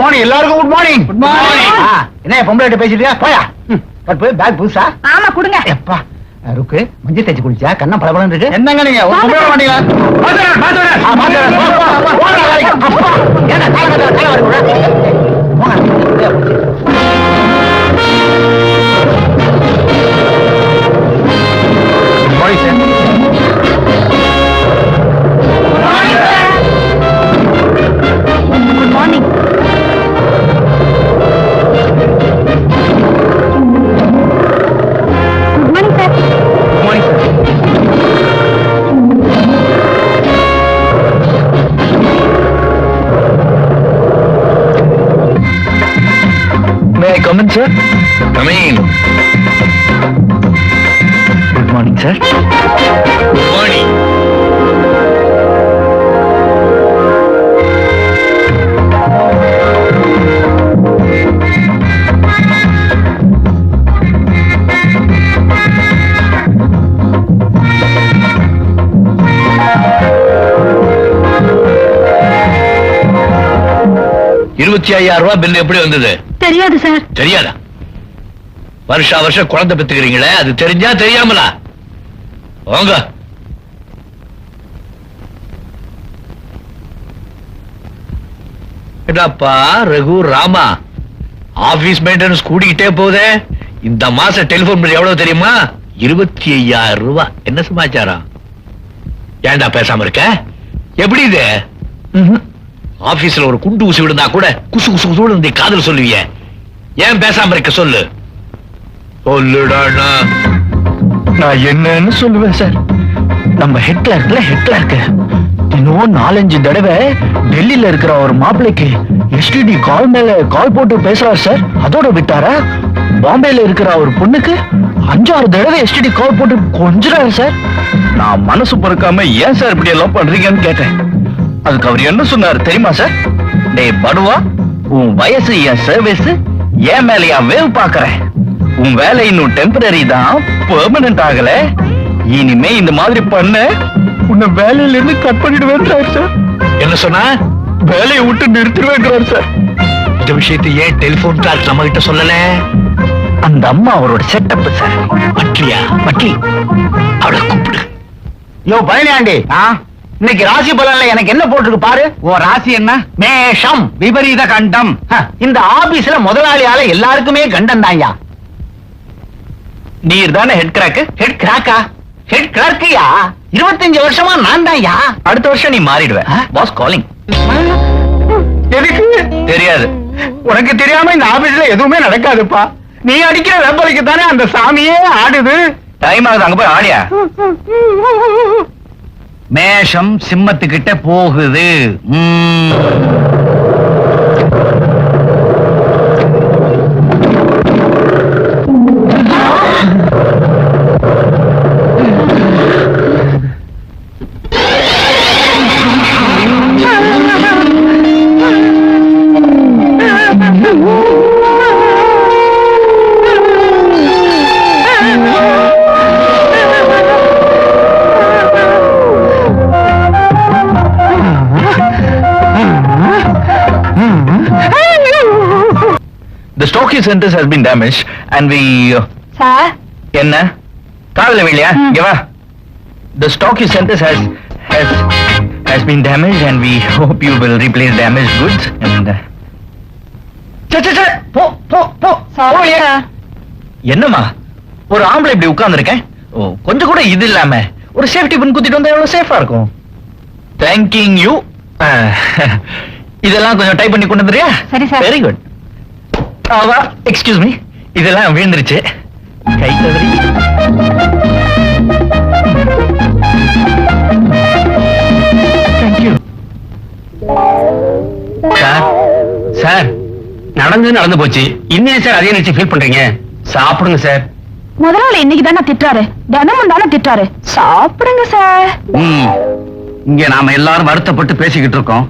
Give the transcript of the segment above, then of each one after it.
Good morning எல்லாருக்கும் good morning. Good morning. என்ன பொம்பளை பேசிட்டியா? போயா போய் பேக் புதுசா? ஆமா கொடுங்க. எப்பா ருக்கு மஞ்சள் தேய்ச்சி குளிச்சா கண்ணா பளபளன்னு இருக்கு. என்னங்க நீங்க ஒரு பொம்பளை மாட்டீங்களா? Good morning. May I come in, sir? Come in. Good morning, sir. Good morning. $25,000 bill எப்படி வந்தது? தெரியாது சார். தெரியாதா? வருஷா வருஷம் குழந்தை பெத்துக்கிறீங்களே, அது தெரிஞ்சா தெரியாமலா? வாங்க. என்னப்பா ரகு ராமா, ஆபீஸ் மெயின்டெனன்ஸ் கூடிக்கிட்டே போதே. இந்த மாசம் டெலிபோன் பில் எவ்வளவு தெரியுமா? $25,000. என்ன சமாச்சாரம்? ஏன்டா பேசாம இருக்க? எப்படி இது? ஆபீஸ்ல ஒரு குண்டு ஊசி விழுந்தா கூட குசு குசு குசு காதல் சொல்லுவிய, ஏன் பேசாம இருக்க? சொல்லு சொல்லுடா. நான் என்னன்னு சொல்லுவேன் சார். நம்ம ஹெட் கிளார்க் இன்னும் 4-5 தடவை டெல்லியில இருக்கிற ஒரு மாப்பிள்ளைக்கு எஸ்டிடி கால் மேல கால் போட்டு பேசுறாரு சார். அதோட விட்டாரா? பாம்பேல இருக்கிற ஒரு பொண்ணுக்கு 5-6 தடவை எஸ்டிடி கால் போட்டு கொஞ்சறாரு சார். நான் மனசு பொறுக்காம ஏன் சார் இப்படி எல்லாம் பண்றீங்கன்னு கேட்டேன். அதுக்கு அவர் என்ன சொன்னாரு தெரியுமா சார்? டேய் படுவா, உன் வயசு என் சர்வீஸ், ஏன் மேலையா வேவ் பாக்குறேன். உன் வேலை இன்னும் டெம்பரரி தான், பெர்மனன்ட் ஆகல. இனிமே இந்த மாதிரி பண்ண உன்னை வேலையில இருந்து கட் பண்ணிடுவேன் சார். என்ன சொன்னா? வேலையை விட்டு நிறுத்திடுவேன் சார். இந்த விஷயத்தை ஏன் டெலிபோன் கால் நம்ம கிட்ட சொல்லல? அந்த அம்மா அவரோட செட்டப் சார். பட்லியா? பட்லி அவளை கூப்பிடு. யோ பழனியாண்டி, இன்னைக்கு ராசி பலன்ல எனக்கு என்ன போட்டிருக்கு பாரு. ஓ ராசி என்ன? மேஷம், விபரீத கண்டம். இந்த ஆபீஸ்ல முதலாளியால எல்லாருக்குமே கண்டம் தான்யா. நீர் தானே ஹெட் கிராக்? ஹெட் கிராக்கா? ஹெட் கிளார்க்கியா? 25 வருஷமா நான் தான்யா. அடுத்த வருஷம் நீ மாறிடுவ. Pass calling. எதுக்கு தெரியாது? உனக்கு தெரியாம இந்த ஆபீஸ்ல எதுவுமே நடக்காதுப்பா. நீ அடிக்கிற வெப்பலைக்கு தானே அந்த சாமியே ஆடுது. டைம் ஆகுது, அங்க போய் ஆடியா. மேஷம் சிம்மத்துக்கிட்ட போகுது. The stocking centers has been damaged and we sir என்ன காதல வேலையா? இங்க வா. The stocking centers has been damaged and we hope you will replace damaged goods and போ போ போ. Sorry sir. என்னம்மா ஒரு ஆம்பளை இப்படி உட்கார்ந்திருக்கேன், கொஞ்சம் கூட இது இல்லாம ஒரு சேஃப்டி பின் குத்திட்டு வந்தா எவ்வளவு சேஃபா இருக்கும். Thanking you. இதெல்லாம் கொஞ்சம் டைப் பண்ணி கொண்டு வந்துறியா? சரி சார். Very good. ஆவா எக்ஸ்கியூஸ் மீ, இதெல்லாம் விழுந்துருச்சு. கை தவறி. Thank you sir. சார் நடந்து போச்சு, இன்னும் சார் அதே நினைச்சு ஃபீல் பண்றீங்க? சாப்பிடுங்க சார். முதலாளி இன்னைக்கு தானே திட்டாரு, தினமும் தானே திட்டாரு. சாப்பிடுங்க சார். இங்க நாம எல்லாரும் வருத்தப்பட்டு பேசிக்கிட்டு இருக்கோம்.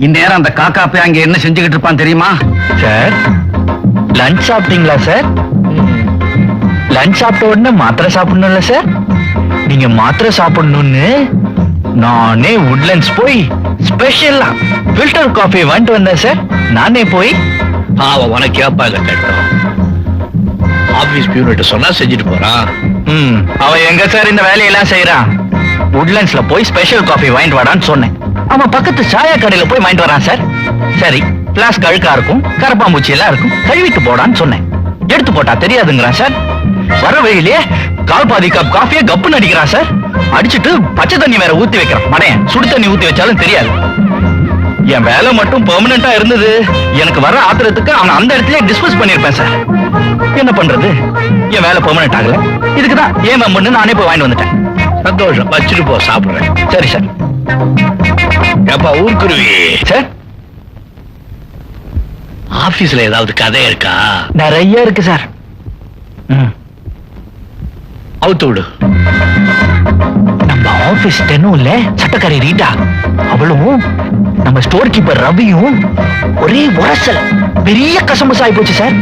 இந்நேரம் அந்த காக்கா போய் அங்க என்ன செஞ்சுக்கிட்டு இருப்பான் தெரியுமா? சார் லஞ்ச் சாப்பிட்டீங்களா சார்? லஞ்ச் சாப்பிட்ட உடனே மாத்திரை சாப்பிடணும்ல சார்? நீங்க மாத்திரை சாப்பிடணும்னு நானே உட்லண்ட்ஸ் போய் ஸ்பெஷலா ஃபில்டர் காஃபி வாங்கிட்டு வந்தேன் சார். நானே போய் அவன் உனக்கு கேப்பா இல்ல கேட்டோம். ஆபீஸ் பியூனிட்ட சொன்னா செஞ்சுட்டு போறான். அவன் எங்க சார் இந்த வேலையெல்லாம் செய்யறான்? உட்லண்ட்ஸ்ல போய் ஸ்பெஷல் காஃபி வாங்கிட்டு வாடான்னு சொன்னேன். அவன் பக்கத்து சாயா கடையில போய் வாங்கிட்டு வரான் சார். சரி, கிளாஸ் கழுக்கா இருக்கும், கரப்பாம்பூச்சி எல்லாம் இருக்கும், கழுவிட்டு போடான்னு சொன்னேன். எடுத்து போட்டா தெரியாதுங்கிறான் சார். வர வழியிலேயே கால் பாதி கப் காஃபியை கப்புன்னு அடிக்கிறான் சார். அடிச்சுட்டு பச்சை தண்ணி வேற ஊத்தி வைக்கிறான். மடையன் சுடு தண்ணி ஊத்தி வச்சாலும் தெரியாது. என் வேலை மட்டும் பெர்மனண்டா இருந்தது. எனக்கு வர ஆத்திரத்துக்கு அவன் அந்த இடத்துல டிஸ்போஸ் பண்ணிருப்பேன் சார். என்ன பண்றது? என் வேலை பெர்மனண்ட் ஆகல. இதுக்குதான் ஏன் மேம் நானே போய் வாங்கிட்டு வந்துட்டேன். சந்தோஷம், வச்சுட்டு போ, சாப்பிடுறேன். சரி சார். ஏப்பா ஊர்க்குருவி, சார் ஆபீஸ்ல ஏதாவது கதை இருக்கா? நிறைய இருக்கு சார். அவுத்து விடு. நம்ம ஆபீஸ் டென்னும் இல்ல சட்டக்காரி ரீட்டா, அவளும் நம்ம ஸ்டோர் கீப்பர் ரவியும் ஒரே உரசல், பெரிய கசமசா ஆகி போச்சு சார்.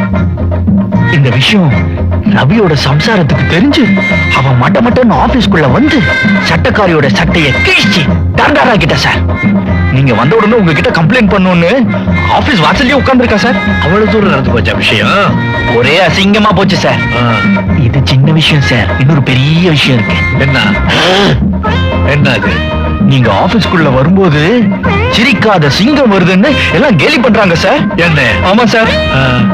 இந்த விஷயம் ரவியோட சம்சாரத்துக்கு தெரிஞ்சு அவன் மட்டன்னு ஆபீஸ்க்குள்ள வந்து சட்டக்காரியோட சட்டைய கிழிச்சு தண்டாராக்கிட்ட சார். நீங்க வந்த உடனே உங்ககிட்ட கம்ப்ளைண்ட் பண்ணணும்னு ஆபீஸ் வாசல்லயே உட்கார்ந்துருக்கா சார். அவ்வளவு தூரம் நடந்து போச்சா விஷயம்? ஒரே அசிங்கமா போச்சு சார். இது சின்ன விஷயம் சார். இன்னொரு பெரிய விஷயம் இருக்கு. என்ன அது? நீங்க ஆபீஸ்க்குள்ள வரும்போது சிரிக்காத சிங்கம் வருதுன்னு எல்லாம் கேலி பண்றாங்க சார். என்ன? ஆமா சார்.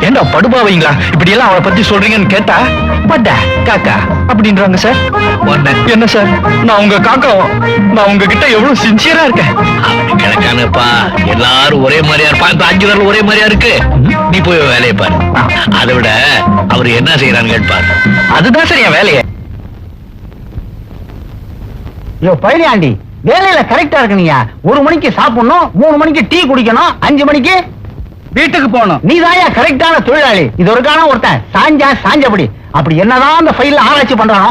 ஏண்டா படுபாவீங்களா இப்படி எல்லாம் அவளை பத்தி சொல்றீங்கன்னு கேட்டா பட்டா காக்கா அப்படின்றாங்க சார். என்ன சார், நான் உங்க காக்கா. நான் உங்ககிட்ட எவ்வளவு சின்சியரா இருக்கேன். கிழக்கானப்பா, எல்லாரும் ஒரே மாதிரியா இருப்பா. இப்ப 5 பேர்ல ஒரே மாதிரியா இருக்கு. நீ போய் வேலையை பாரு. அதை விட அவரு என்ன செய்யறான்னு கேட்பாரு. அதுதான் சார் என் வேலையை. யோ பழனியாண்டி, வேலையில கரெக்டா இருக்கீங்க. 1 மணிக்கு சாப்பிடணும், 3 மணிக்கு டீ குடிக்கணும், 5 மணிக்கு வீட்டுக்கு போகணும். நீ தாயா கரெக்டான தொழிலாளி. இது ஒரு காலம் ஒருத்தன் சாஞ்சபடி அப்படி என்னதான் அந்த ஃபைல்ல ஆராய்ச்சி பண்றானோ.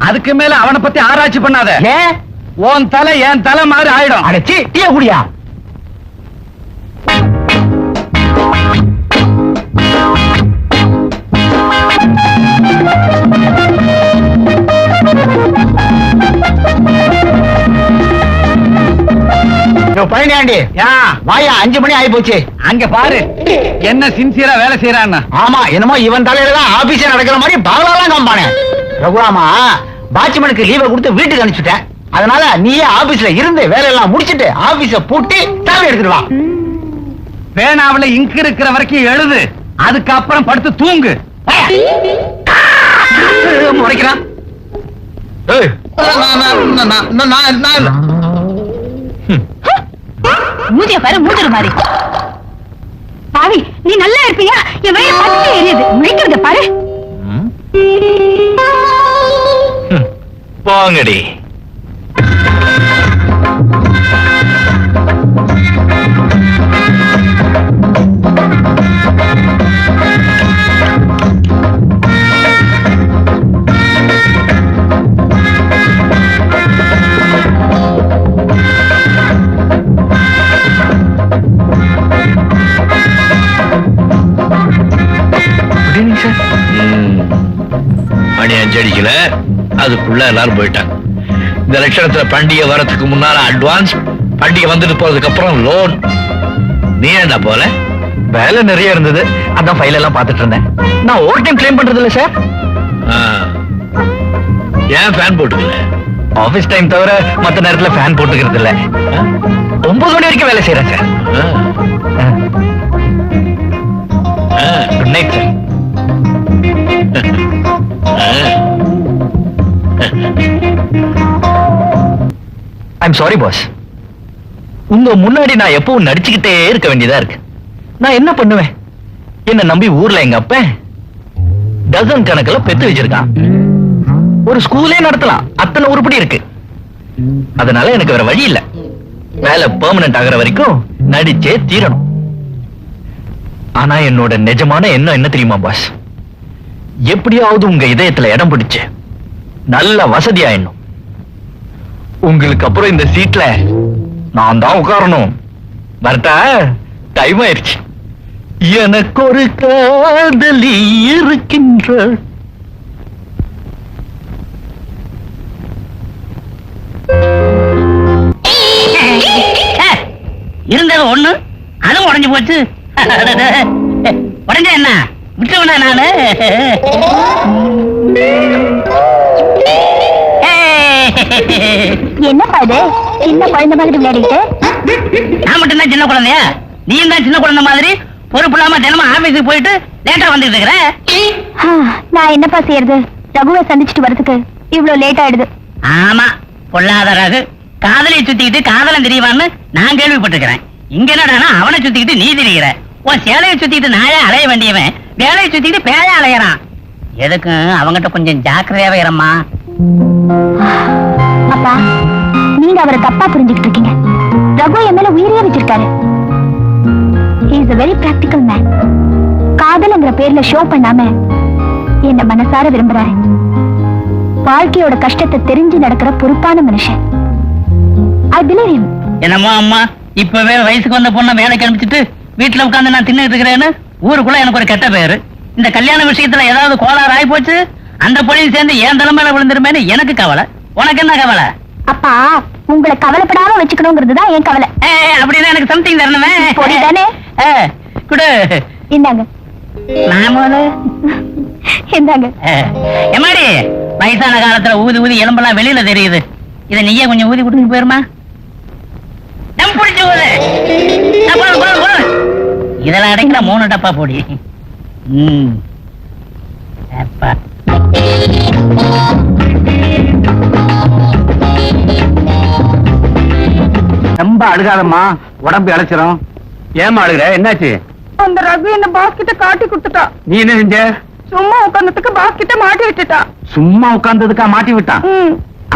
அதுக்கு மேல அவனை பத்தி ஆராய்ச்சி பண்ணாத. ஏன்? உன் தலை என் தலை மாதிரி ஆயிடும். அடைச்சி டீய குடியா. பழனியாண்டி, வாயா, 5 மணி ஆகி போச்சு. அங்க பாரு என்ன சின்சியரா வேலை செய்யறான்னு. ஆமா, என்னமோ இவன் தலையில தான் ஆபீஸே நடக்கிற மாதிரி பகலாம் காம்பானே. ரகுராமா, வாட்ச்மேனுக்கு லீவை கொடுத்து வீட்டுக்கு அனுப்பிச்சுட்டேன். அதனால நீயே ஆபீஸ்ல இருந்து வேலையெல்லாம் முடிச்சிட்டு ஆபீஸ பூட்டி சாவி எடுத்துட்டு வா. பேனாவுல இங்கு இருக்கிற வரைக்கும் எழுது, அதுக்கப்புறம் படுத்து தூங்கு. முறைக்கிறான். மூஞ்சிய பாரு, மூஞ்சிரு மாதிரி. பாவி, நீ நல்லா இருப்பியா? என் வயிறு பத்தி எரியுது. முடிக்கிறத பாரு. வாங்கடி. மணி 5 அடிக்கல, அதுக்குள்ள எல்லாரும் போயிட்டாங்க. இந்த லட்சணத்துல பண்டிகை வரதுக்கு முன்னால அட்வான்ஸ், பண்டிகை வந்துட்டு போறதுக்கு அப்புறம் லோன். நீ ஏன்டா போல? வேலை நிறைய இருந்தது, அதான் ஃபைல் எல்லாம் பார்த்துட்டு இருந்தேன். நான் ஓவர் டைம் கிளைம் பண்றது இல்ல சார். ஏன் ஃபேன் போட்டுக்கல? ஆபீஸ் டைம் தவிர மத்த நேரத்துல ஃபேன் போட்டுக்கிறது இல்ல. 9 மணி வரைக்கும் வேலை செய்யறேன் sir. Good night sir. I'm sorry boss. உங்க முன்னாடி நான் எப்பவும் நடிச்சுக்கிட்டே இருக்க வேண்டியதா இருக்கு. நான் என்ன பண்ணுவேன்? என்ன நம்பி ஊர்ல எங்க அப்ப டசன் கணக்குல பெத்து வச்சிருக்கான். ஒரு ஸ்கூலே நடத்தலாம், அத்தனை உருப்படி இருக்கு. அதனால எனக்கு வேற வழி இல்ல. வேலை பெர்மனன்ட் ஆகிற வரைக்கும் நடிச்சே தீரணும். ஆனா என்னோட நிஜமான எண்ணம் என்ன தெரியுமா பாஸ்? எப்படியாவது உங்க இதயத்துல இடம் பிடிச்சு நல்ல வசதியாயிடணும். உங்களுக்கு அப்புறம் இந்த சீட்ல நான் தான் உட்காரணும். வரட்டா? டைம் ஆயிடுச்சு. எனக்கு ஒரு காதலி இருக்கின்ற. உடைஞ்சு போச்சு. உடஞ்ச என்ன விட்டுவனா நானு? என்னப்பா இது சின்ன குழந்தை மாதிரி விளையாடிட்டு? நான் மட்டும் தான் சின்ன குழந்தையா? நீயும் தான் சின்ன குழந்தை மாதிரி பொறுப்பு இல்லாம தினமும் ஆபீஸுக்கு போயிட்டு லேட்டா வந்துட்டு இருக்கிற. நான் என்னப்பா செய்யறது? ரகுவை சந்திச்சுட்டு வரதுக்கு இவ்வளவு லேட் ஆயிடுது. ஆமா, பொல்லாத ரகு. காதலை சுத்திக்கிட்டு காதலம் தெரியவான்னு நான் கேள்விப்பட்டிருக்கிறேன். இங்க என்னடானா அவனை சுத்திக்கிட்டு நீ திரிகிற. உன் சேலையை சுத்திக்கிட்டு நாயா அலைய வேண்டியவன் வேலையை சுத்திக்கிட்டு பேயா அலையறான். எதுக்கும் அவங்கிட்ட கொஞ்சம் ஜாக்கிரதையாவே இரும்மா. அப்பா, நீங்க அவரை தப்பா புரிஞ்சுக்கிட்டு இருக்கீங்க. ரகு என் மேல உயிரியே வச்சிருக்காரு. He is a very practical man. காதல்ங்கிற பேர்ல ஷோ பண்ணாம என்ன மனசார விரும்புறாரு. வாழ்க்கையோட கஷ்டத்தை தெரிஞ்சு நடக்கிற பொறுப்பான மனுஷன். I believe him. என்னமோ அம்மா இப்பவே வயசுக்கு வந்த பொண்ணை வேலைக்கு அனுப்பிச்சிட்டு வீட்டுல உட்கார்ந்து நான் தின்னுட்டு இருக்கிறேன்னு ஊருக்குள்ள எனக்கு ஒரு கெட்ட பேரு. இந்த கல்யாண விஷயத்துல ஏதாவது கோளாறு ஆகி போச்சு, அந்த பொழியும் சேர்ந்து என் தலைமையில விழுந்துருமேன்னு எனக்கு கவலை. உனக்கு என்ன கவலை? அப்பா, உங்களை கவலைப்படாம வச்சுக்கணுங்கிறது தான் என் கவலை. அப்படின்னா எனக்கு சம்திங் தரணுமே. போடிதானே? குடு. இந்தாங்க. நாமளு இந்தாங்க. எம்மாடி, வயசான காலத்துல ஊதி ஊதி எலும்பெல்லாம் வெளியில தெரியுது. இதை நீயே கொஞ்சம் ஊதி கொடுத்துட்டு போயிருமா? நம் பிடிச்சு ஊது. இதெல்லாம் அடைக்கிற 3 டப்பா போடி. அப்பா. ரொம்ப அழுகாதம்மா, உடம்பு இழைச்சிரும். ஏமா அழுகுற? என்னாச்சு? அந்த ரகு என்ன பாஸ் கிட்ட காட்டி கொடுத்துட்டா. நீ என்ன செஞ்ச? சும்மா உட்கார்ந்ததுக்கு பாஸ் கிட்ட மாட்டி விட்டுட்டா. சும்மா உட்கார்ந்ததுக்கா மாட்டி விட்டான்?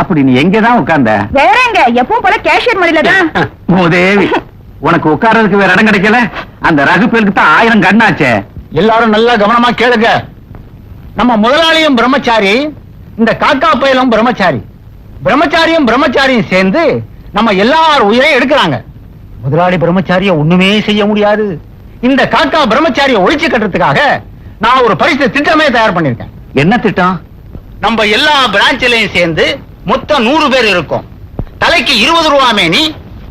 அப்படி நீ எங்கதான் உட்கார்ந்த? வேற எங்க? எப்பவும் போல கேஷியர் மடியில தான். மூதேவி, உனக்கு உட்கார்றதுக்கு வேற இடம் கிடைக்கல? அந்த ரகு பேருக்கு தான் 1000 கண்ணாச்சே. எல்லாரும் நல்லா கவனமா கேளுங்க. நம்ம முதலாளியும் பிரம்மச்சாரி, இந்த காக்கா பயலும் பிரம்மச்சாரி. பிரம்மச்சாரியும் சேர்ந்து நம்ம எல்லார் உயிரையும் எடுக்கிறாங்க. முதலாளி பிரம்மச்சாரிய ஒண்ணுமே செய்ய முடியாது. இந்த காக்கா பிரம்மச்சாரிய ஒழிச்சு கட்டுறதுக்காக நான் ஒரு பரிசு திட்டமே தயார் பண்ணிருக்கேன். என்ன திட்டம்? நம்ம எல்லா பிரான்ச்லயும் சேர்ந்து மொத்தம் 100 பேர் இருக்கும். தலைக்கு 20 ரூபா மேனி,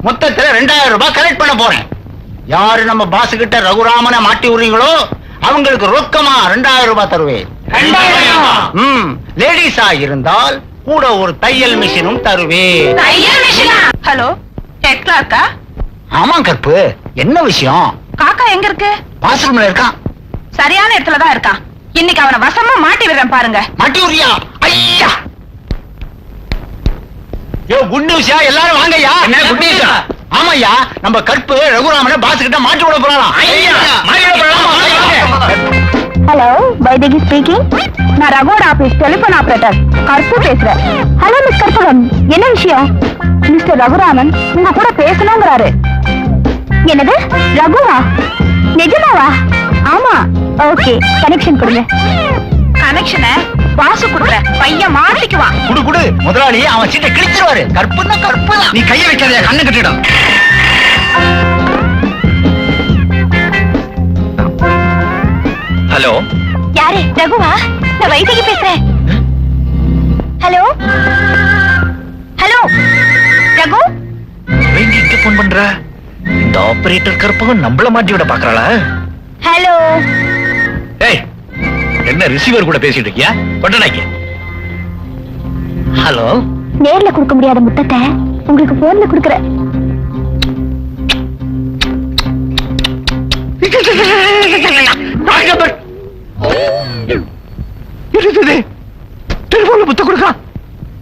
மொத்தத்துல 2000 ரூபாய் கலெக்ட் பண்ண போறேன். யாரு நம்ம பாசு கிட்ட ரகுராமனை மாட்டி விடுறீங்களோ அவங்களுக்கு ரொக்கமா 2000 ரூபாய் தருவேன். லேடிஸா இருந்தால் கூட ஒரு தையல் மிஷினும் தருவேன். ஹலோ, ஹெட் கிளார்க்கா? ஆமா கற்பு, என்ன விஷயம்? காக்கா எங்க இருக்கு? பாத்ரூம்ல இருக்கான். சரியான இடத்துல தான் இருக்கான். இன்னைக்கு அவனை வசமா மாட்டி விடுறேன் பாருங்க. மாட்டி விடுறியா? ஐயா, யோ குட் நியூஸ்யா, எல்லாரும் வாங்கய்யா. என்ன good news ஆ? ஆமாய்யா, நம்ம கற்பு ரகுராமனை பாஸ் கிட்ட மாட்டி விட போறான். Hello, Vaidehi speaking. நான் ரகுவோட ஆபீஸ் டெலிபோன் ஆபரேட்டர் கற்பு பேசுறேன். ஹலோ மிஸ் கற்பகம், என்ன விஷயம்? மிஸ்டர் ரகுராமன் உங்க கூட பேசணுங்கிறாரு. என்னது? ரகுவா? நிஜமாவா? ஆமா. ஓகே, கனெக்ஷன் கொடுங்க. கனெக்ஷனை பாசு கொடுக்குற பையன் மாட்டிக்குவான். குடு குடு, முதலாளி அவன் சீட்டை கிழிச்சிருவாரு. கற்புன்னா கற்பு தான். நீ கையை வைக்காத, கண்ணு கட்டிடும். ஹலோ, யாரு? ரகுவா? நான் வைத்தியகி பேசுறேன். Hello hello, Raghu? எங்க போன் பண்ற? இந்த ஆபரேட்டர் கற்பகம் நம்மள மாட்டி விட பாக்குறாளா? ஹலோ. ஏய், என்ன ரிசீவர் கூட பேசிட்டு இருக்கியா? பட்டனாக்கி. ஹலோ, நேர்ல கொடுக்க முடியாத முத்தத்தை உங்களுக்கு போன்ல கொடுக்கறேன். டெலிபோன்ல புத்த கொடுக்க.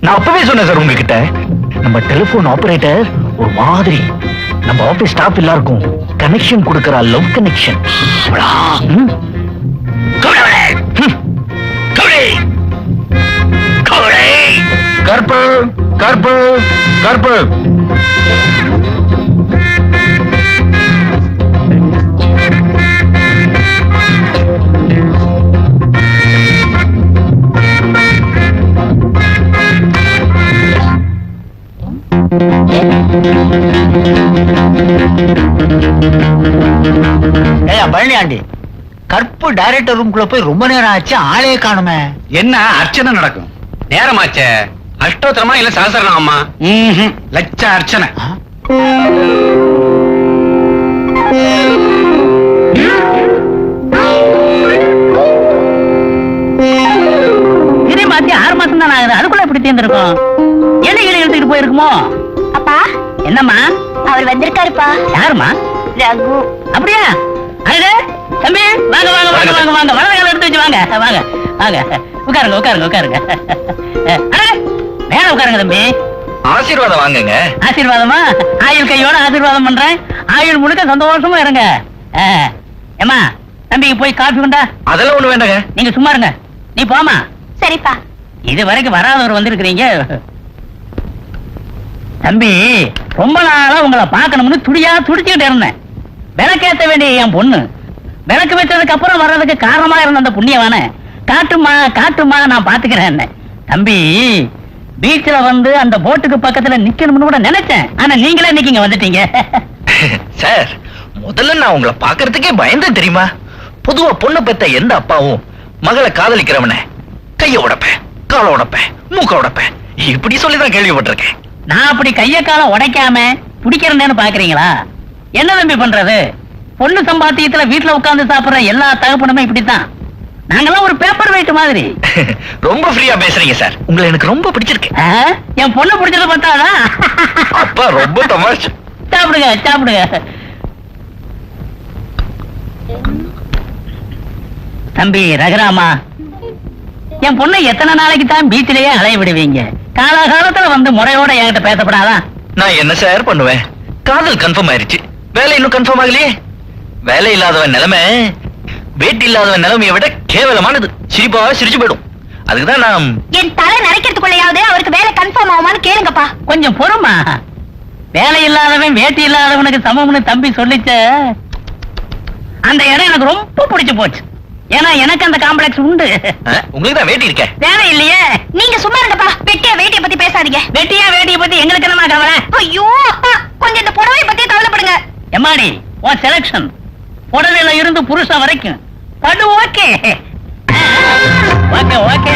நான் அப்பவே சொன்னேன் சார் உங்ககிட்ட, நம்ம டெலிபோன் ஆபரேட்டர் ஒரு மாதிரி நம்ம ஆபீஸ் ஸ்டாஃப் எல்லாருக்கும் கனெக்ஷன் கொடுக்கறா. Love connection. கற்பு கற்பு கற்பு. ஏயா பழனியாண்டி, கற்பு டைரக்டர் ரூம்குள்ள போய் ரொம்ப நேரம் ஆச்சு, ஆளே காணுமே. என்ன அர்ச்சனை நடக்கும்? நேரமாச்சே. அஷ்டோத்திரமா இல்ல சகசரநாமா? லட்ச அர்ச்சனை. இருந்திருக்கும். என்ன கீழே எடுத்துக்கிட்டு போயிருக்குமோ? அப்பா என்னம்மா? அவர் வந்திருக்காருப்பா. யாருமா? ரகு. அப்படியா? அடடே, தம்பி வாங்க வாங்க வாங்க வாங்க வாங்க, வலது கால எடுத்து வச்சு வாங்க வாங்க வாங்க, உட்காருங்க உட்காருங்க உட்காருங்க. அடடே, மேல உட்காருங்க தம்பி. ஆசீர்வாதம் வாங்குங்க. ஆசீர்வாதமா? ஆயுள் கையோட ஆசீர்வாதம் பண்றேன். ஆயுள் முழுக்க சந்தோஷமா இருங்க. ஏமா, தம்பிக்கு போய் காஃபி கொண்டா. அதெல்லாம் ஒண்ணு வேண்டாங்க. நீங்க சும்மா இருங்க, நீ போமா. சரிப்பா. இது வரைக்கும் வராதவர் வந்திருக்கிறீங்க. தம்பி, ரொம்ப நாளா உங்களை பார்க்கணும்னு துடியா துடிச்சுக்கிட்டு இருந்தேன். விளக்கேத்த வேண்டிய என் பொண்ணு விளக்கு வச்சதுக்கு அப்புறம் வர்றதுக்கு காரணமா இருந்த அந்த புண்ணியவான காட்டுமா காட்டுமா நான் பாத்துக்கிறேன். தம்பி, பீச்ல வந்து அந்த போட்டுக்கு பக்கத்துல நிக்கணும்னு கூட நினைச்சேன். ஆனா நீங்களே இன்னைக்கு இங்க வந்துட்டீங்க. சார், முதல்ல நான் உங்களை பாக்குறதுக்கே பயந்தேன் தெரியுமா? பொதுவா பொண்ணு பெத்த எந்த அப்பாவும் மகளை காதலிக்கிறவன கைய உடைப்பேன், காலை உடைப்பேன், மூக்க உடைப்பேன் இப்படி சொல்லிதான் கேள்விப்பட்டிருக்கேன். நான் அப்படி கைய காலம் உடைக்காம பிடிக்கிறேன்னு பாக்குறீங்களா? என்ன தம்பி பண்றது? பொண்ணு சம்பாத்தியத்துல வீட்டுல உட்கார்ந்து சாப்பிடுற எல்லா தகப்பனுமே இப்படித்தான். நாங்கெல்லாம் ஒரு பேப்பர் வெயிட் மாதிரி. ரொம்ப ஃப்ரீயா பேசுறீங்க சார். உங்களை எனக்கு ரொம்ப பிடிச்சிருக்கு. என் பொண்ணு பிடிச்சது பார்த்தாதா? அப்பா ரொம்ப தமாஷ். சாப்பிடுங்க சாப்பிடுங்க. தம்பி ரகுராமா, என் பொண்ணை எத்தனை நாளைக்கு தான் பீச்சிலேயே அலைய விடுவீங்க? காலகாலத்துல வந்து முறையோட என்கிட்ட பேசப்படாதா? நான் என்ன சார் பண்ணுவேன்? காதல் கன்ஃபார்ம் ஆயிருச்சு, வேலை இன்னும் கன்ஃபார்ம் ஆகலையே. வேலை இல்லாதவன் நிலைமை வேட்டி இல்லாதவன் நிலைமையை விட கேவலமானது. சிரிப்பா சிரிச்சு போயிடும். அதுக்குதான் நான் என் தலை நரைக்கிறதுக்குள்ளையாவது அவருக்கு வேலை கன்ஃபார்ம் ஆகுமான்னு கேளுங்கப்பா. கொஞ்சம் பொறுமா. வேலை இல்லாதவன் வேட்டி இல்லாதவனுக்கு சமம்னு தம்பி சொல்லிச்ச அந்த இடம் எனக்கு ரொம்ப பிடிச்சு போச்சு. ஏன்னா எனக்கு அந்த காம்ப்ளெக்ஸ் உண்டு. உங்களுக்கு தான் வேட்டி இருக்க. வேலை இல்லையே. நீங்க சும்மா இருங்கப்பா. வெட்டியா வேட்டியை பத்தி பேசாதீங்க. வெட்டியா வேட்டியை பத்தி எங்களுக்கு என்னமா கவலை? ஐயோ அப்பா, கொஞ்சம் இந்த புடவை பத்தி கவலைப்படுங்க. எம்மாடி, உன் செலக்ஷன் புடவையில இருந்து புருஷன் வரைக்கும் படு ஓகே ஓகே ஓகே.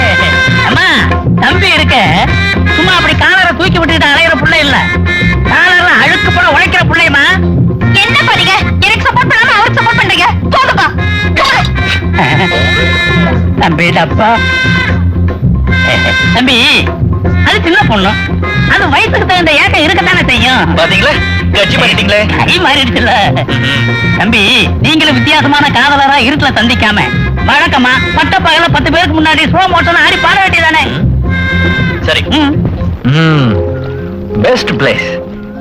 அம்மா, தம்பி இருக்க சும்மா அப்படி காலரை தூக்கி விட்டுக்கிட்டு அலையிற புள்ள இல்ல. காலரை அழுக்கு போல உழைக்கிற புள்ளையம்மா. என்ன பண்ணீங்க? எனக்கு சப்போர்ட் பண்ணாம அவருக்கு சப்போர்ட் பண்றீங்க. போங்கப்பா. தம்பி டப்பா. தம்பி, அது சின்ன பொண்ணு. அது வயசுக்கு தகுந்த ஏக்கம் இருக்கத்தானே செய்யும். பாத்தீங்களா, கட்சி பண்ணிட்டீங்களே. கை மாறிடுச்சுல. தம்பி, நீங்களும் வித்தியாசமான காதலரா இருட்டுல சந்திக்காம வழக்கமா பட்ட பகல 10 பேருக்கு முன்னாடி ஸ்லோ மோஷன் ஆடி பாட வேண்டியதானே? சரி. Best place.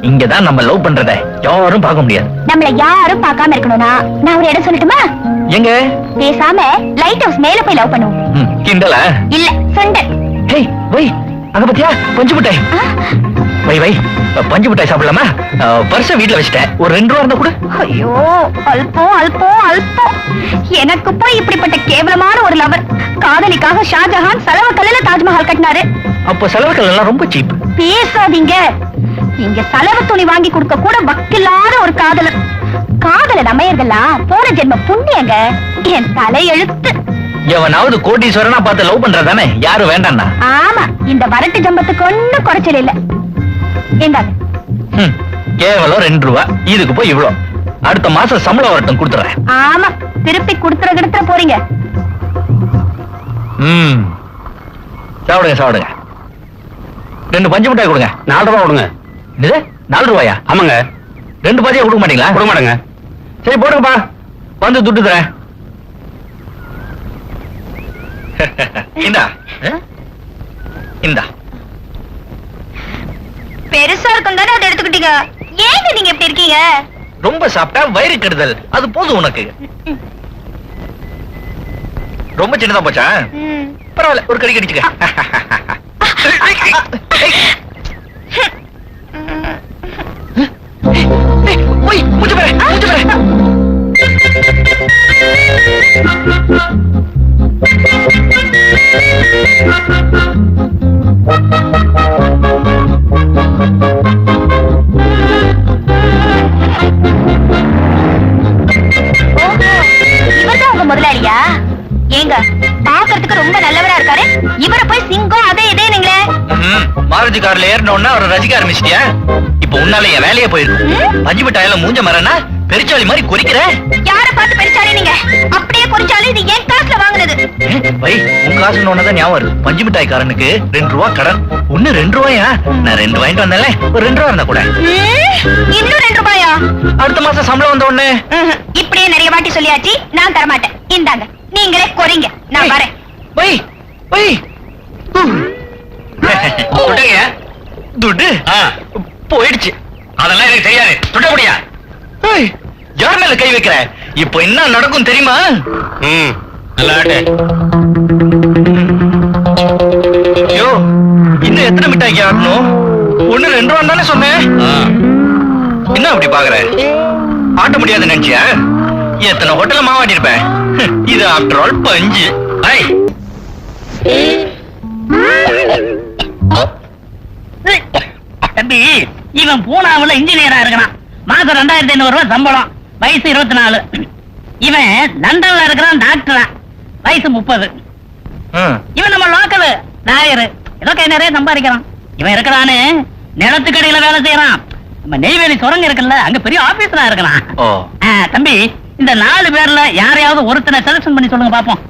இங்கதான் நம்ம லவ் பண்றத யாரும் பார்க்க முடியாது. நம்மள யாரும் பார்க்காம இருக்கணும்னா நான் ஒரு இடம் சொல்லட்டுமா? எங்க? பேசாம லைட் ஹவுஸ் மேல போய் லவ் பண்ணுவோம். கிண்டலா? இல்ல, சுண்டல். ஹேய் வை, அங்க பாத்தியா பஞ்சு மிட்டாய். வை வை, பஞ்சு மிட்டாய் சாப்பிடலாமா? பர்ஸ வீட்டுல வச்சுட்டேன். ஒரு 2 ரூபா இருந்தா கூட. ஐயோ, அல்பம் அல்பம் அல்பம். எனக்கு போய் இப்படிப்பட்ட கேவலமான ஒரு லவர். காதலிக்காக ஷாஜஹான் செலவு கல்லுல தாஜ்மஹால் கட்டினாரு. அப்ப செலவுகள் எல்லாம் ரொம்ப சீப். பேசாதீங்க. இங்க செலவு துணி வாங்கி கொடுக்க கூட வக்கில்லாத ஒரு காதலர். காதலர் அமையறதெல்லாம் போன ஜென்ம புண்ணியங்க. என் தலை எழுத்து. எவனாவது கோடீஸ்வரனா பார்த்து லவ் பண்றதானே யாரும் வேண்டாம்னா? ஆமா, இந்த வரட்டு ஜம்பத்துக்கு ஒண்ணும் குறைச்சல் இல்ல. எங்காங்க? கேவலம் 2 ரூபா. இதுக்கு போய் இவ்வளோ. அடுத்த மாசம் சம்பளம் வரட்டும், கொடுத்துறேன். ஆமா, திருப்பி கொடுத்துற போறீங்க. சாப்பிடுங்க சாப்பிடுங்க. 2 பஞ்சு மிட்டாய் கொடுங்க. 4 ரூபா கொடுங்க. இது 4 ரூபாயா? ஆமாங்க. 2 பாஜியா கொடுக்க மாட்டீங்களா? கொடுக்க மாட்டேங்க. சரி போடுங்கப்பா, வந்து துட்டு தரேன். இந்தா இந்தா. பெருசா இருக்கும் தானே அதை எடுத்துக்கிட்டீங்க. ஏங்க நீங்க எப்படி இருக்கீங்க? ரொம்ப சாப்பிட்டா வயிறு கெடுதல். அது போதும் உனக்கு. ரொம்ப சின்னதா போச்சா? பரவாயில்ல, ஒரு கடி கடிச்சுக்க. போய் மூச்சு பாரு, மூச்சு பாரு. இவர்தான் உங்க முதலாளியா? ஏங்க, பாக்குறதுக்கு ரொம்ப நல்லவரா இருக்காரு. இவரை போய் சிங்கம் அதே இதே நீங்களே. மாருதி கார்ல ஏறினோன்னா அவரை ரசிக்க ஆரம்பிச்சிட்டியா? இப்ப உன்னால என் வேலையே போயிருக்கு. பஞ்சு மிட்டாயில மூஞ்ச மரனா பெருச்சாளி மாதிரி குறிக்கிற. யார பார்த்து பெருச்சாளி நீங்க? அப்படியே குறிச்சாலும் இது என் காசுல வாங்குனது. வை, உங்க காசுன்னு ஒன்னதான் ஞாபகம் வருது. பஞ்சு மிட்டாய்க்காரனுக்கு 2 ரூபா கடன். ஒண்ணு 2 ரூபாயா? நான் 2 வாங்கிட்டு வந்தேன்ல, ஒரு 2 ரூபா இருந்தா கூட. இன்னும் 2 ரூபாயா? அடுத்த மாசம் சம்பளம் வந்த உடனே. இப்படியே நிறைய வாட்டி சொல்லியாச்சு, நான் தரமாட்டேன். இந்தாங்க, நீங்களே கொறீங்க, நான் வரேன். போய் போய் துட்டு போயிடுச்சு. அதெல்லாம் எனக்கு தெரியாது. துட்ட முடியா? ஏய், யார் மேல கை வைக்கிற? இப்போ என்ன நடக்கும் தெரியுமா? ஐயோ, இன்னும் எத்தனை மிட்டாய்க்கு ஆடணும்? ஒண்ணு 2 ரூபா தானே சொன்னேன். என்ன அப்படி பாக்குற? ஆட்ட முடியாது நினைச்சியா? எத்தனை ஹோட்டல்ல மாவாட்டி இருப்பேன். இது ஆஃப்டர் ஆல் பஞ்சு. தம்பி, இவன் பூனாவுல இன்ஜினியரா இருக்கிறான். மாசம் 2500 ரூபாய் சம்பளம், வயசு 24. இவன் லண்டன்ல இருக்கிறான், டாக்டரா, வயசு 30. இவன் நம்ம லோக்கல் லாயரு, ஏதோ கை நிறைய சம்பாதிக்கிறான். இவன் இருக்கிறானு நிலத்துக்கடையில வேலை செய்யறான். நம்ம நெய்வேலி சுரங்க இருக்குல்ல, அங்க பெரிய ஆபீசரா இருக்கிறான். தம்பி, இந்த 4 பேர்ல யாரையாவது ஒருத்தனை செலக்ஷன் பண்ணி சொல்லுங்க பாப்போம்.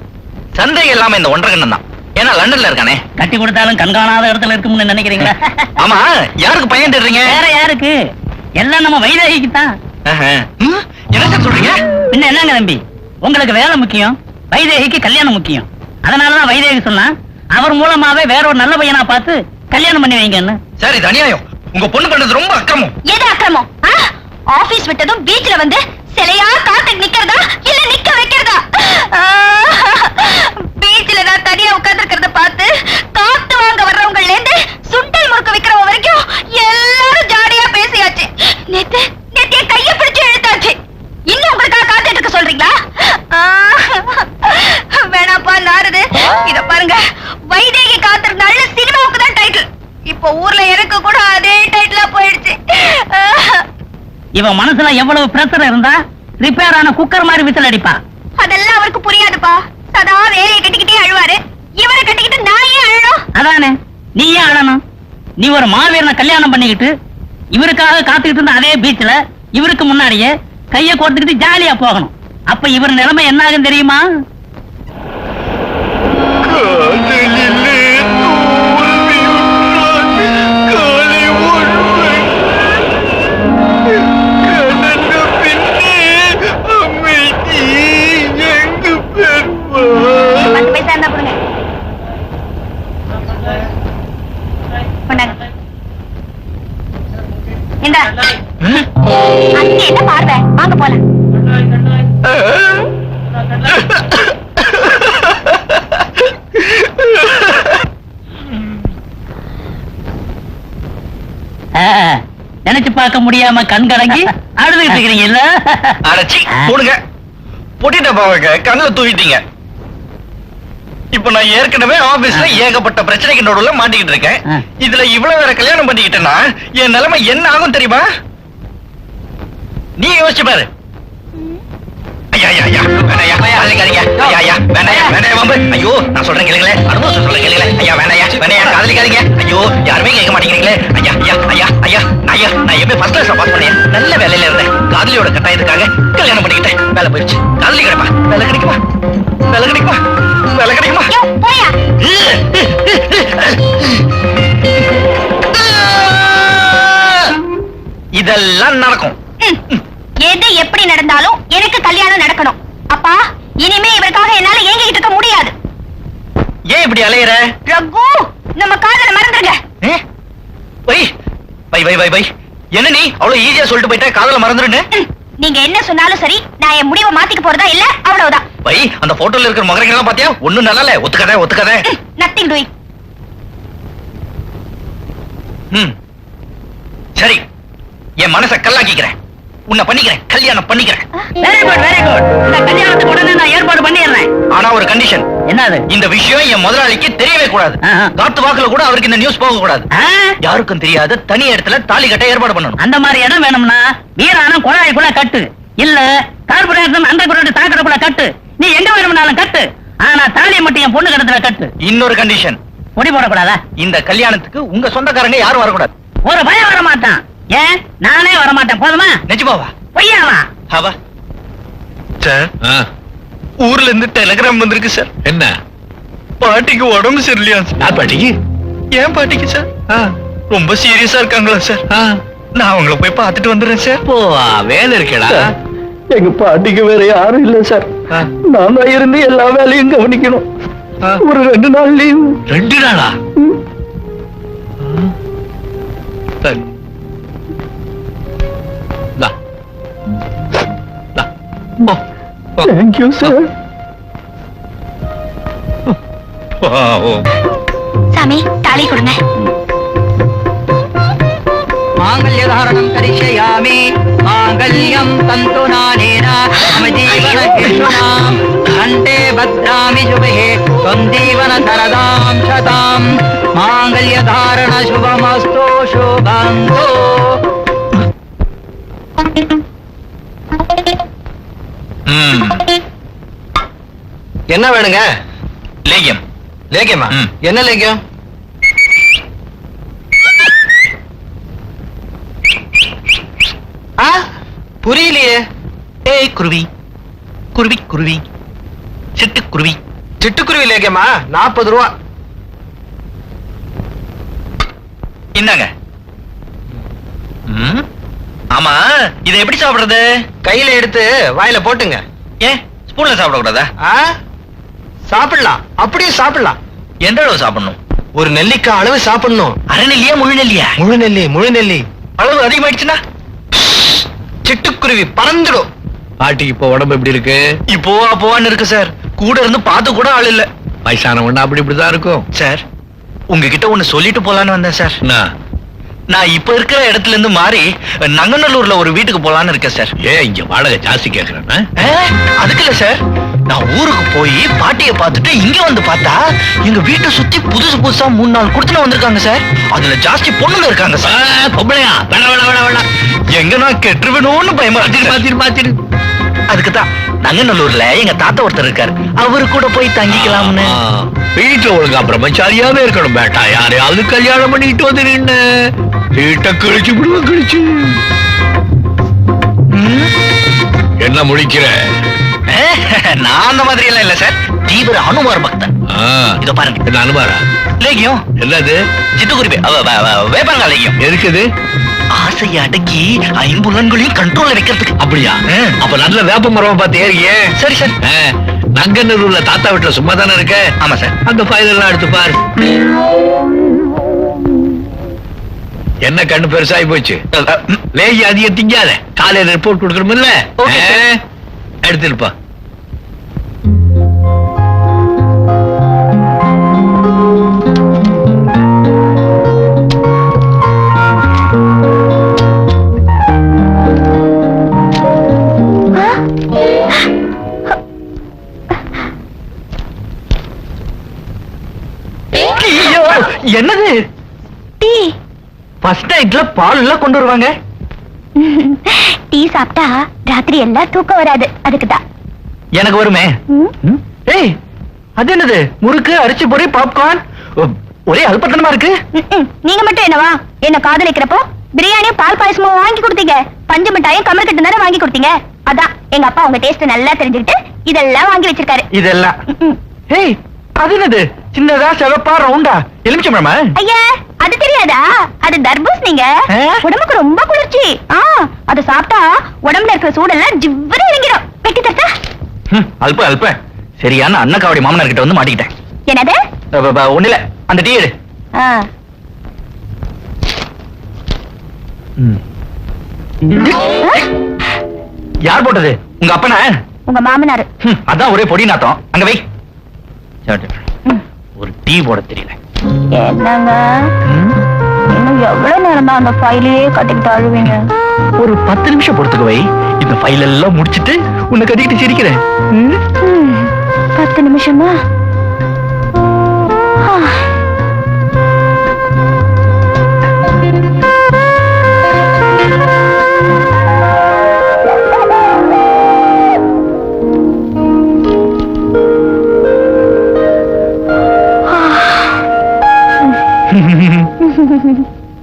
சந்தேகம் இல்லாம இந்த 1.5 கண்ணன் தான். ஏன்னா லண்டன்ல இருக்கானே. கட்டி கொடுத்தாலும் கண்காணாத இடத்துல இருக்கும்னு நினைக்கிறீங்களா? ஆமா, யாருக்கு பையன் தேடுறீங்க? வேற யாருக்கு? எல்லாம் நம்ம வைதேகிக்கு தான். என்ன சார் சொல்றீங்க? பின்ன என்னங்க தம்பி, உங்களுக்கு வேலை முக்கியம், வைதேகிக்கு கல்யாணம் முக்கியம். அதனாலதான் வைதேகி சொன்னா அவர் மூலமாவே வேற ஒரு நல்ல பையனா பார்த்து கல்யாணம் பண்ணி வைங்கன்னு. சார், இது அநியாயம். உங்க பொண்ணு பண்ணது ரொம்ப அக்கிரமம். எது அக்கிரமம்? ஆபீஸ் விட்டதும் பீச்ல வந்து சிலையா காத்துட்டு நிக்கிறதா இல்ல நிக்க வைக்கிறதா? பீச்ல நான் தனியா உட்கார்ந்து இருக்கிறத பார்த்து காத்து வாங்க வர்றவங்கல இருந்து சுண்டல் முறுக்கு விக்கிறவங்க வரைக்கும் எல்லாரும் ஜாலியா பேசியாச்சு. நேத்து என் கைய பிடிச்சு இழுத்தாச்சு. இன்னும் உங்களுக்காக காத்துட்டு இருக்க சொல்றீங்களா? வேணாப்பா நாரது. இத பாருங்க, வைதேகி காத்திருந்த நல்ல சினிமாவுக்கு தான் டைட்டில். இப்போ ஊர்ல எனக்கு கூட அதே டைட்டிலா போயிடுச்சு. இவன் மனசுல எவ்வளவு பிரஷர் இருந்தா ரிப்பேர் ஆன குக்கர் மாதிரி விசில் அடிப்பா. அதெல்லாம் அவருக்கு புரியாதுப்பா. சதா வேலையை கட்டிக்கிட்டே அழுவாரு. இவரை கட்டிக்கிட்டு நான் ஏன் அழணும்? அதானே, நீ ஏன் அழணும்? நீ ஒரு மாவீரனை கல்யாணம் பண்ணிக்கிட்டு இவருக்காக காத்துக்கிட்டு இருந்த அதே பீச்ல இவருக்கு முன்னாடியே கைய கோர்த்துக்கிட்டு ஜாலியா போகணும். அப்ப இவர் நிலைமை என்ன ஆகும் தெரியுமா? என்ன பார்வை? வாங்க போலாம். நினைச்சு பார்க்க முடியாம கண் கலங்கி அழுதுட்டு இருக்கிறீங்கல்ல? அடச்சி போடுங்க. பொட்டிட்ட பாவங்க கண்ணுல தூக்கிட்டீங்க. இப்ப நான் ஏற்கனவே ஆபீஸ்ல ஏகப்பட்ட பிரச்சனைக்கு நடுவுல மாட்டிக்கிட்டு இருக்கேன். இதுல இவ்வளவு வேற கல்யாணம் பண்ணிக்கிட்டேன்னா என் நிலைமை என்ன ஆகும் தெரியுமா? நீ யோசிச்சு பாரு. ஐயோ, நான் சொல்றேன் கேளுங்களே, அனுபவம் சொல்றேன் கேளுங்களே. ஐயா வேணையா வேணையா காதலிக்காதீங்க. ஐயோ, யாருமே கேட்க மாட்டேங்கிறீங்களே. ஐயா ஐயா ஐயா ஐயா ஐயா, நான் எப்ப ஃபர்ஸ்ட் கிளாஸ் பாஸ் பண்ணேன். நல்ல வேலையில இருந்தேன். காதலியோட கட்டாயத்துக்காக கல்யாணம் பண்ணிக்கிட்டேன். வேலை போயிடுச்சு. காதலி கிடைப்பா? வேலை கிடைக்குமா? வேலை கிடைக்குமா? வேலை கிடைக்குமா? இதெல்லாம் நடக்கும். எது எப்படி நடந்தாலும் எனக்கு கல்யாணம் நடக்கணும். அப்பா, இனிமே இவருக்காக என்னால ஏங்கிட்டு இருக்க முடியாது. ஏன் இப்படி அலையற? ரகு, நம்ம காதல மறந்துருங்க. வை வை வை வை வை. என்ன நீ அவ்வளவு ஈஸியா சொல்லிட்டு போயிட்ட காதல மறந்துருன்னு? நீங்க என்ன சொன்னாலும் சரி, நான் என் முடிவை மாத்திக்க போறதா இல்ல, அவ்வளவுதான். வை, அந்த போட்டோல இருக்கிற மகரங்க எல்லாம் பாத்தியா? ஒண்ணும் நல்லா இல்ல. ஒத்துக்காத ஒத்துக்காத. Nothing doing. சரி, என் மனசை கல்லாக்கிக்கிறேன். உன்னை பண்ணிக்கிறேன். கல்யாணம் பண்ணிக்கிறேன். Very good very good. இந்த கல்யாணத்துக்கு உடனே நான் ஏற்பாடு பண்ணிடுறேன். ஆனா ஒரு கண்டிஷன். என்னது? இந்த விஷயம் என் முதலாளிக்கு தெரியவே கூடாது. காத்து வாக்குல கூட அவருக்கு இந்த நியூஸ் போக கூடாது. யாருக்கும் தெரியாத தனி இடத்துல தாலி கட்ட ஏற்பாடு பண்ணணும். அந்த மாதிரி இடம் வேணும்னா வீரானம் குழாய்க்குள்ள கட்டு, இல்ல கார்பரேஷன் அண்டர் கிரவுண்ட் சாக்கடைக்குள்ள கட்டு. நீ எங்க வேணும்னாலும் கட்டு. ஆனா தாலியை மட்டும் என் பொண்ணு கடத்துல கட்டு. இன்னொரு கண்டிஷன். பொடி போடக்கூடாதா? இந்த கல்யாணத்துக்கு உங்க சொந்தக்காரங்க யாரும் வரக்கூடாது. ஒரு பயம் வர மாட்டான். ஏன்? நானே வர மாட்டேன். போதுமா? நிஜமாவா? பொய்யாவா? அவா சார், ஊர்ல இருந்து டெலிகிராம் வந்திருக்கு சார். என்ன? பாட்டிக்கு உடம்பு சரியில்லையா சார்? யார் பாட்டிக்கு? ஏன் பாட்டிக்கு சார்? ஆ, ரொம்ப சீரியஸா இருக்காங்களா சார்? ஆ. நான் அவங்கள போய் பார்த்துட்டு வந்துடுறேன் சார். போ, வேலை இருக்கேடா. எங்க பாட்டிக்கு வேற யாரும் இல்ல சார். ஆ. நான் தான் இருந்து எல்லா வேலையும் கவனிக்கணும். ஆ. ஒரு 2 நாள் லீவ். 2 நாளா? சரி. இந்தா. இந்தா. போ, போ. Thank you sir. பாவம். சாமி தாலி கொடுங்க. मांगल्यधारणं करिष्यामि मांगल्यं तन्तुनानेन मम जीवनहेतुनां कण्ठे भद्रामि शुभे त्वं जीवनशरदां शतां मांगल्यधारण शुभमस्तु शुभंतो. ம். என்ன வேணுங்க? லேகியம். லேகியமா? ம். என்ன லேகியம்? புரியலையே. ஏய் குருவி, குருவி குருவி, சிட்டுக்குருவி. சிட்டுக்குருவி லேகியமா? 40 ரூபா. இந்தாங்க. ம். ஆமா, இதை எப்படி சாப்பிடுறது? கையில எடுத்து வாயில போட்டுங்க. ஏன் ஸ்பூன்ல சாப்பிடக்கூடாதா? ஆ? சாப்பிடலாம், அப்படியே சாப்பிடலாம். எந்த அளவு சாப்பிடணும்? ஒரு நெல்லிக்காய் அளவு சாப்பிடணும். அரை நெல்லியா முழு நெல்லியா? முழு நெல்லி, முழு நெல்லி. அளவு அதிகமாயிடுச்சுன்னா சிட்டுக்குருவி பறந்துடும். பாட்டிக்கு இப்போ உடம்பு எப்படி இருக்கு? இப்போ அப்போவான்னு இருக்கு சார். கூட இருந்து பார்த்து கூட ஆள் இல்ல வயசானவன்னா அப்படி இப்படிதான் இருக்கும். சார். உங்ககிட்ட ஒண்ணு சொல்லிட்டு போலான்னு வந்தேன் சார். என்ன? நான் இப்ப இருக்கிற இடத்துல இருந்து மாறி நங்கநல்லூர்ல ஒரு வீட்டுக்கு போலான்னு இருக்கேன் சார். ஏன் இங்க வாடகை ஜாஸ்தி கேக்குறேன்னா? அதுக்கு இல்ல சார். நான் ஊருக்கு போய் பாட்டியை பார்த்துட்டு இங்க வந்து பார்த்தா எங்க வீட்டை சுத்தி புதுசு புதுசா 3-4 குடுத்துன வந்திருக்காங்க சார். அதுல ஜாஸ்தி பொண்ணுங்க இருக்காங்க சார். பொம்பளையா? வேணாம் வேணாம் வேணாம் வேணாம். எங்க நான் கெட்டுருவேணும்னு பயமா இருக்கு. பாத்திரு பாத்திரு. அதுக்குதான் நங்கநல்லூர்ல எங்க தாத்தா ஒருத்தர் இருக்காரு. அவரு கூட போய் தங்கிக்கலாம்னு. வீட்டுல ஒழுங்கா பிரம்மச்சாரியாவே இருக்கணும் பேட்டா. யாரையாவது கல்யாணம் பண்ணிட்டு வந்து நின்னு வீட்டை கழிச்சு விடுவோம் கழிச்சு. என்ன முடிக்கிற? நான் அந்த மாதிரி எல்லாம் இல்ல சார். தீவிர அனுமார் பக்தன். இதோ பாருங்க. என்ன அனுமாரா? லேகியம். என்னது? சிட்டுக்குருவி வேப்பாங்க லேகியம். இருக்குது. ஆசையை அடக்கி 5 புலன்களையும் கண்ட்ரோல்ல வைக்கிறதுக்கு. அப்படியா? அப்ப நல்ல வேப்ப மரம் பார்த்து ஏறியே. சரி சார். நங்கநல்லூர்ல தாத்தா வீட்டுல சும்மா தானே இருக்க? ஆமா சார். அந்த ஃபைல் எல்லாம் எடுத்து பாரு. என்ன கண்ணு பெருசாகி போச்சு? லேகி அதிகம் திங்காத. காலையில ரிப்போர்ட் கொடுக்கணும்ல. Okay, sir. எடுத்துருப்பா. ஐயோ, என்னது? டீ. ஃபர்ஸ்ட் நைட்ல பால் எல்லாம் கொண்டு வருவாங்க. டீ சாப்பிட்டா ராத்திரி எல்லாம் தூக்கம் வராது. அதுக்குதான். எனக்கு வருமே. ம்? ஏய், அது என்னது? முறுக்கு, அரிசி பொரி, பாப்கார்ன். ஒரே அல்பத்தனமா இருக்கு. நீங்க மட்டும் என்னவா? என்ன காதலிக்கிறப்போ பிரியாணியும் பால் பாயசமும் வாங்கி கொடுத்தீங்க. பஞ்சு மிட்டாயும் கமல் கட்டு தானே வாங்கி கொடுத்தீங்க. அதான் எங்க அப்பா உங்க டேஸ்ட் நல்லா தெரிஞ்சுக்கிட்டு இதெல்லாம் வாங்கி வச்சிருக்காரு. இதெல்லாம். ஏய், அது என்னது? சின்னதா சிவப்பா ரவுண்டா எலுமிச்சம்பழமா? ஐயா, அது தெரியாதா? அது தர்பூசணிங்க. உடம்புக்கு ரொம்ப குளிர்ச்சி. அது சாப்பிட்டா உடம்புல இருக்கிற சூடெல்லாம் ஜிவ்வரு இறங்கிடும். வெட்டி தட்டா? அல்ப அல்ப. சரியான அண்ணக்காவடி மாமனார் கிட்ட வந்து மாட்டிக்கிட்டேன். என்னது? ஒண்ணு இல்ல, அந்த டீ எடு. யார் போட்டது? உங்க அப்பனா? உங்க மாமனாரு. அதான் ஒரே பொடி நாத்தம். அங்க வை. ஒரு டீ போட தெரியல. என்னங்க, இன்னும் எவ்வளவு நேரமா அந்த ஃபைலையே கட்டிக்கிட்டு அழுவீங்க? ஒரு 10 நிமிஷம் பொறுத்துக்கு வை. இந்த ஃபைல் எல்லாம் முடிச்சிட்டு உன்னை கட்டிக்கிட்டு சிரிக்கிறேன். 10 நிமிஷமா?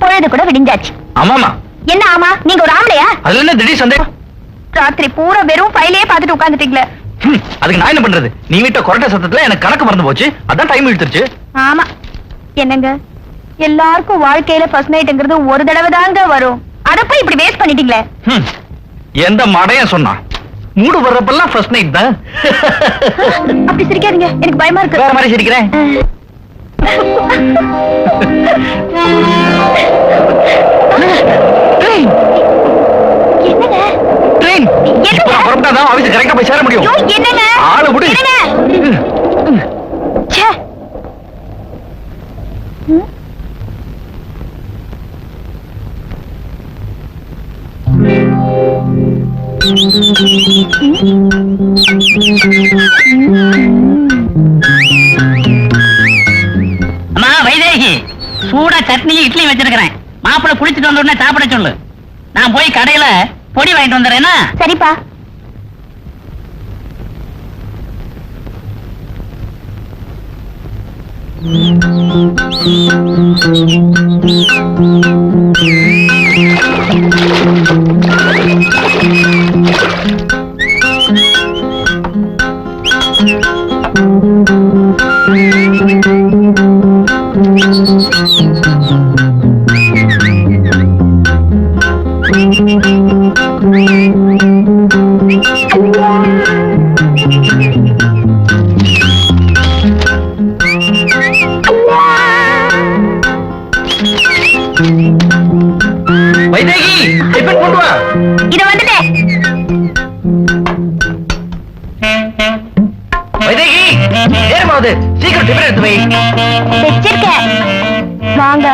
பொழுது கூட விடிஞ்சாச்சு. ஆமாமா. என்ன ஆமா? நீங்க ஒரு ஆம்பளையா? அதுல என்ன திடீர் சந்தேகம்? ராத்திரி பூரா வெறும் ஃபைலையே பார்த்துட்டு உட்கார்ந்துட்டீங்களே. அதுக்கு நான் என்ன பண்றது? நீ விட்ட கொரட்டை சத்தத்துல எனக்கு கணக்கு மறந்து போச்சு. அதான் டைம் இழுத்துருச்சு. ஆமா என்னங்க, எல்லாருக்கும் வாழ்க்கையில ஃபர்ஸ்ட் நைட்ங்கிறது ஒரு தடவை தாங்க வரும். அத போய் இப்படி வேஸ்ட் பண்ணிட்டீங்களே. எந்த மடையன் சொன்னா? மூடு வர்றப்பெல்லாம் ஃபர்ஸ்ட் நைட் தான். அப்படி சிரிக்காதீங்க, எனக்கு பயமா இருக்கு. வேற மாதிரி சிரிக்கிறேன். என்னங்க ட்ரெயின் இப்போ புறப்பட்டாதான் ஆபீஸ் கரெக்டா போய் சேர முடியும். ஐயோ, என்னங்க ஆளு விடு. ச்சே. அம்மா வைதேகி, சூடா சட்னியும் இட்லியும் வச்சிருக்கிறேன். மாப்பிள்ளை குளிச்சுட்டு வந்த உடனே சாப்பிட சொல்லு. நான் போய் கடையில பொடி வாங்கிட்டு வந்துடுறேன்னா. சரிப்பா. வைதேகி டிஃபன் கொண்டு வா. இத வந்துட்டேன். வைதேகி நேரமாவது, சீக்கிரம் டிஃபன் எடுத்து வை. வச்சிருக்கேன், வாங்க.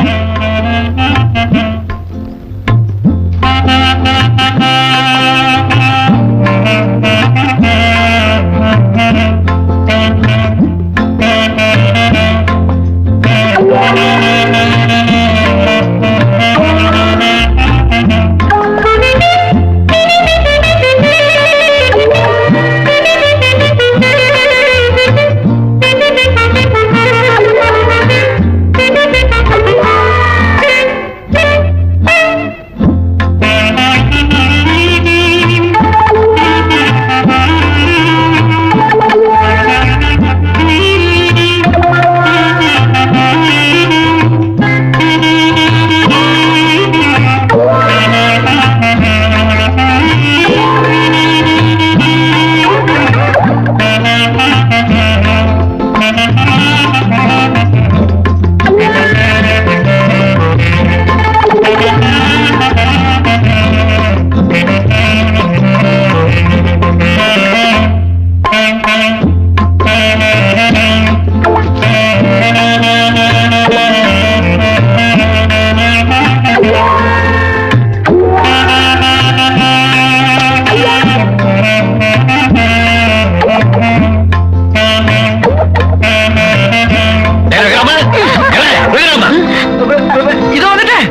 இதோ வந்துட்டேன்.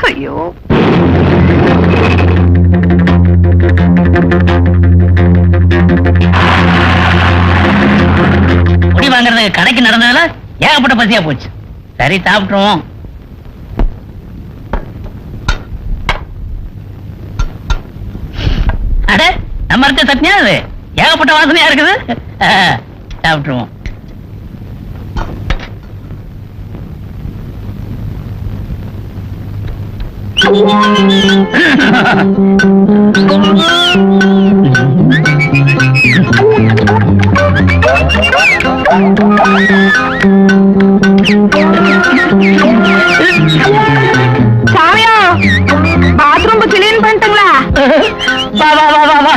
ஐயோ, பொடி வாங்குறது கடைக்கு நடந்ததுல ஏகப்பட்ட பசியா போச்சு. சரி சாப்பிட்டுருவோம். அட, நம்ம இருக்க சட்னியா அது? ஏகப்பட்ட வாசனையா இருக்குது. சாப்பிட்டுருவோம். சாமியா, பாத்ரூம் கிளீன் பண்ணிட்டீங்களா? வா வா வா வா வா.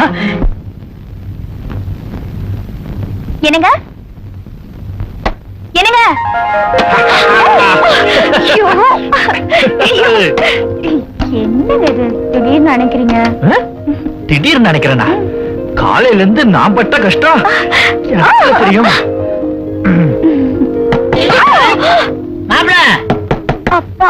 என்னங்க என்னங்க? ஐயோ, ஐயோ. என்னங்க இது திடீர்னு நினைக்கிறீங்க? திடீர்னு நினைக்கிறேனா? காலையில இருந்து நான் பட்ட கஷ்டம் எனக்கு தெரியும். மாப்பிள, அப்பா,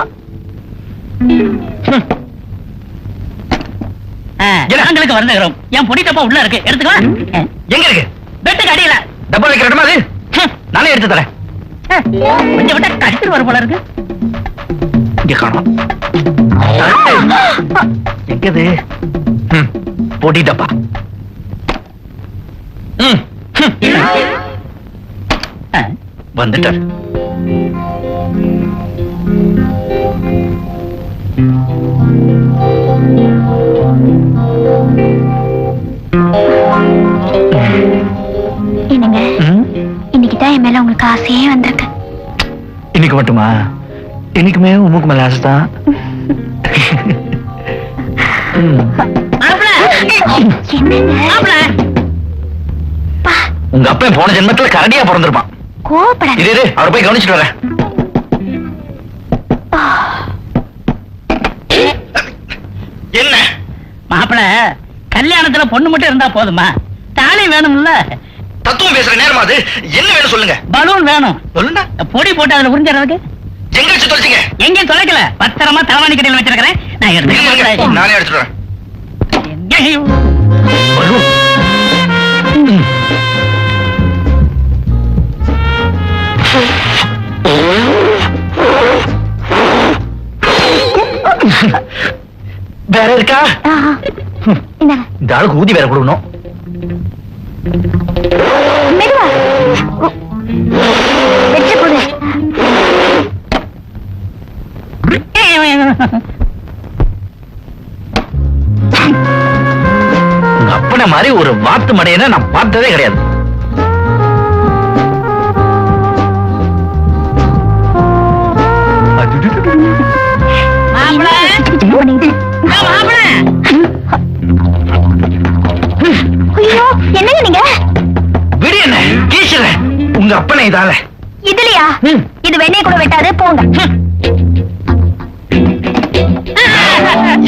நாங்களுக்கு வந்துக்கிறோம். என் பொடி டப்பா உள்ள இருக்கு, எடுத்துக்கலாம். எங்க இருக்கு? பெட்டுக்கு அடியில. டப்பா வைக்கிற இடமா அது? நானே எடுத்து தரேன். கொஞ்சம் விட்டா கட்டு வர போல இருக்கு. இங்க காணோம். எங்கது? போட்டிட்டப்பா. வந்துட்டார். என்னங்க இன்னைக்கு தான் என் மேல உங்களுக்கு ஆசையே வந்திருக்கு. இன்னைக்கு மட்டுமா? இன்னைக்குமே உமுக்கு மேல ஆசைதான். உங்க அப்பா போன ஜென்மத்துல கரடியா பிறந்திருப்பான். கோபப்படாத. இரு அவரை போய் கவனிச்சுட்டு வரேன். என்ன மாப்பிள, கல்யாணத்துல பொண்ணு மட்டும் இருந்தா போதுமா? தாலி வேணும்ல? தத்துவம் பேசுற நேரமா அது? என்ன வேணும் சொல்லுங்க. பலூன் வேணும். சொல்லுங்க. பொடி போட்டு அதுல உறிஞ்சிறதுக்கு. எங்க வச்சு தொலைச்சிங்க? எங்கேயும் தொலைக்கல, பத்திரமா தலவாணி கடையில் வச்சிருக்கிறேன். நான் எடுத்து நானே எடுத்துட்டு வரேன். வேற இருக்கா? இந்த ஆளுக்கு ஊதி வேற கொடுக்கணும். மெதுவா வெச்சு கொடு. உங்க அப்பனை மாதிரி ஒரு வாத்து மடையனை நான் பார்த்ததே கிடையாது. ஐயோ என்னங்க நீங்க? விடு என்ன கீசுற. உங்க அப்பனை இதால இதுலயா? இது வெண்ணெய் கூட வெட்டாது, போங்க.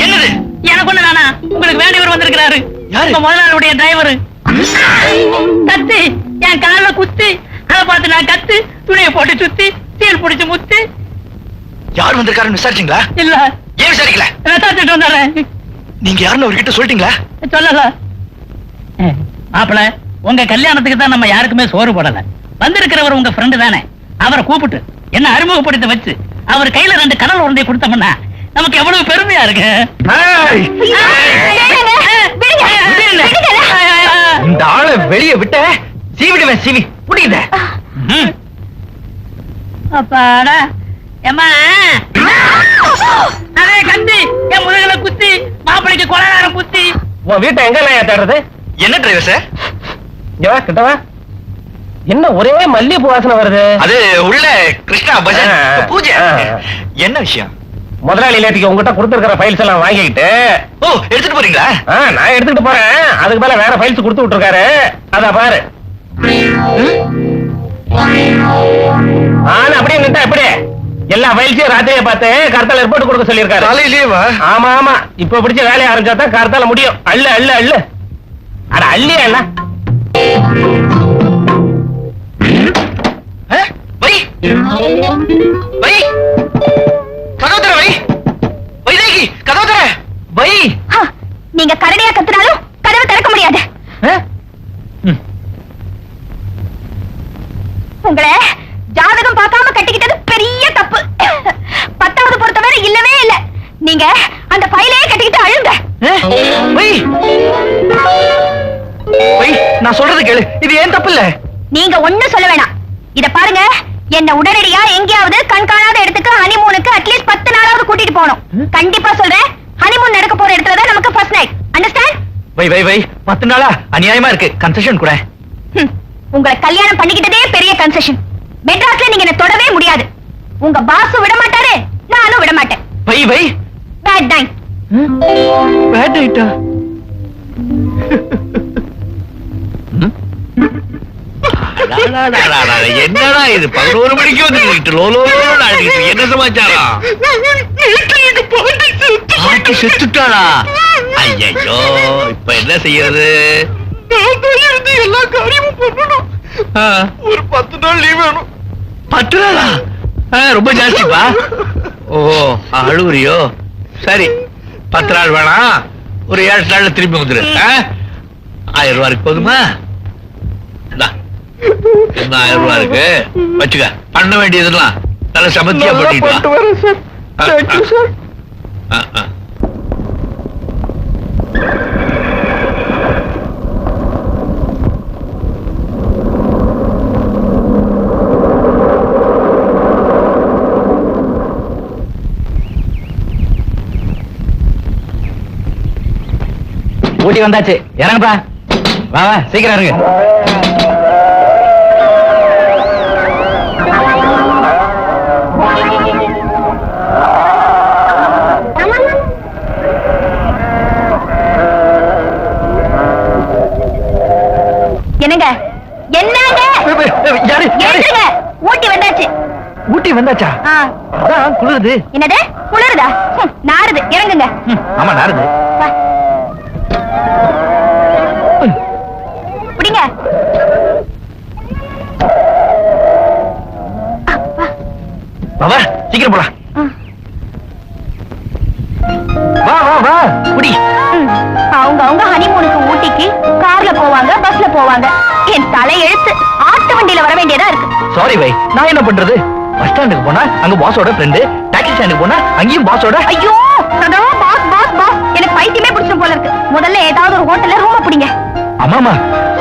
என்னது? எனக்கு ஒண்ணு வேணா. உங்களுக்கு வேண்டியவர் வந்திருக்கிறாரு. யாரு? உங்க முதலாளியுடைய டிரைவர். கத்தி என் காலில் குத்தி, அதை பார்த்து நான் கத்து துணியை போட்டு சுத்தி சீல் பிடிச்சு முத்தி. யார் வந்திருக்காருன்னு விசாரிச்சீங்களா? இல்ல. ஏன் விசாரிக்கல? விசாரிச்சுட்டு வந்தாரேன். நீங்க யாருன்னு அவர்கிட்ட சொல்லிட்டீங்களா? சொல்லல. மாப்பிள, உங்க கல்யாணத்துக்கு தான் நம்ம யாருக்குமே சோறு போடல. வந்திருக்கிறவர் உங்க ஃப்ரெண்டு தானே. அவரை கூப்பிட்டு என்ன அறிமுகப்படுத்த வச்சு அவர் கையில 2 கடல் உருண்டை கொடுத்தோம்னா நமக்கு எவ்வளவு பெருமையா இருக்கு. இந்த ஆளை வெளியே விட்ட சீவிடுவேன். சீவி புடிக்குத. அப்பாடா ஏமா அதே கத்தி என் முதுகுல குத்தி மாப்பிளைக்கு கொலைகாரம் குத்தி. உன் வீட்டை எங்க தேடுறது? என்ன டிரைவர் சார்? கிட்டவா என்ன ஒரே மல்லிகைப்பூ வாசனை வருது? அது உள்ள கிருஷ்ணா பஜன் பூஜை. என்ன விஷயம்? முதலாளி நேற்றுக்கு உங்ககிட்ட கொடுத்துருக்கிற ஃபைல்ஸ் எல்லாம் வாங்கிக்கிட்டு. ஓ, எடுத்துட்டு போறீங்களா? நான் எடுத்துட்டு போறேன். அதுக்கு மேல வேற ஃபைல்ஸ் கொடுத்து விட்டுருக்காரு. அத பாரு. அப்படியே நின்றா எப்படி? எல்லா ஃபைல்ஸையும் ராத்திரியை பார்த்து கர்த்தால ரிப்போர்ட் கொடுக்க சொல்லியிருக்காரு. காலையிலேவா? ஆமா ஆமா, இப்ப பிடிச்ச வேலையை ஆரம்பிச்சா தான் கர்த்தால முடியும். அள்ளு அள்ளு அள்ளு. அட அள்ளியா என்ன? வை வை கதவு தர. வை வைதேகி, கதவு தர. வை. நீங்க கரடியா கத்துனாலும் கதவை திறக்க முடியாது. உங்களை ஜாதகம் பார்க்காம கட்டிக்கிட்டது பெரிய தப்பு. 10வது பொறுத்த வேற இல்லவே இல்ல. நீங்க அந்த ஃபைலையே கட்டிக்கிட்டு அழுங்க. வை வை, நான் சொல்றது கேளு. இது ஏன் தப்பு இல்ல. நீங்க ஒண்ணும் சொல்ல வேணாம். இத பாருங்க, என்ன உடனடியா எங்கேயாவது கண்காணாத இடத்துக்கு ஹனிமூனுக்கு அட்லீஸ்ட் 10 நாளாவது கூட்டிட்டு போகணும். கண்டிப்பா சொல்றேன், ஹனிமூன் நடக்க போற இடத்துல தான் நமக்கு ஃபர்ஸ்ட் நைட். அண்டர்ஸ்டாண்ட்? வை வை வை, 10 நாளா அநியாயமா இருக்கு. கன்செஷன் கூட. உங்களை கல்யாணம் பண்ணிக்கிட்டதே பெரிய கன்செஷன். மெட்ராஸ்ல நீங்க என்ன தொடவே முடியாது. உங்க பாஸ் விட மாட்டாரு, நானும் விட மாட்டேன். வை வை. Bad night. பேட் நைட்டா? என்னடா இது 11 மணிக்கு வந்து லோலோ என்ன சமாச்சாரம்? பாட்டி செத்துட்டாளா? ஐயோ, இப்ப என்ன செய்யறது? எல்லா காரியமும் பண்ணணும். ஒரு 10 நாள் லீவ் வேணும். 10 நாளா? ரொம்ப ஜாஸ்திப்பா. ஓ, அழுகுறியோ? சரி, 10 நாள் வேணாம், ஒரு 7 நாள்ல திரும்பி வந்துரு. 1000 ரூபாய்க்கு போதுமா? என்ன 1000 ரூபாய் இருக்கு வச்சுக்க. பண்ண வேண்டியதெல்லாம் நல்ல சமத்தியா பண்ணிட்டு வா. சார். Thank you sir. ஆ, ஆ. ஊட்டி வந்தாச்சு, இறங்குப்பா. வா வா, சீக்கிரம் இறங்கு. என்னங்க என்னங்க யாரு யாரு? என்னங்க ஊட்டி வந்தாச்சு. ஊட்டி வந்தாச்சா? ஆ, அதான் குளிருது. என்னது குளிருதா? நாறுது, இறங்குங்க. ஆமா, நாருது. வா. பிடிங்க. வா சீக்கிரம் போலாம். ஆ. வா வா வா, குடி. அவங்க ஹனிமூனுக்கு ஊட்டிக்கு கார்ல போவாங்க, பஸ்ல போவாங்க. என் தலை எழுத்து ஆட்டு வண்டியில வர வேண்டியதா இருக்கு. சாரி வை, நான் என்ன பண்றது? பஸ் ஸ்டாண்டுக்கு போனா அங்க பாஸோட ஃப்ரெண்டு, டாக்ஸி ஸ்டாண்டுக்கு போனா அங்கேயும் பாஸோட. ஐயோ, சதா பாஸ் பாஸ் பாஸ், எனக்கு பைத்தியமே பிடிச்சிடும் போல இருக்கு. முதல்ல ஏதாவது ஒரு ஹோட்டல்ல ரூம் பிடிங்க. ஆமாமா,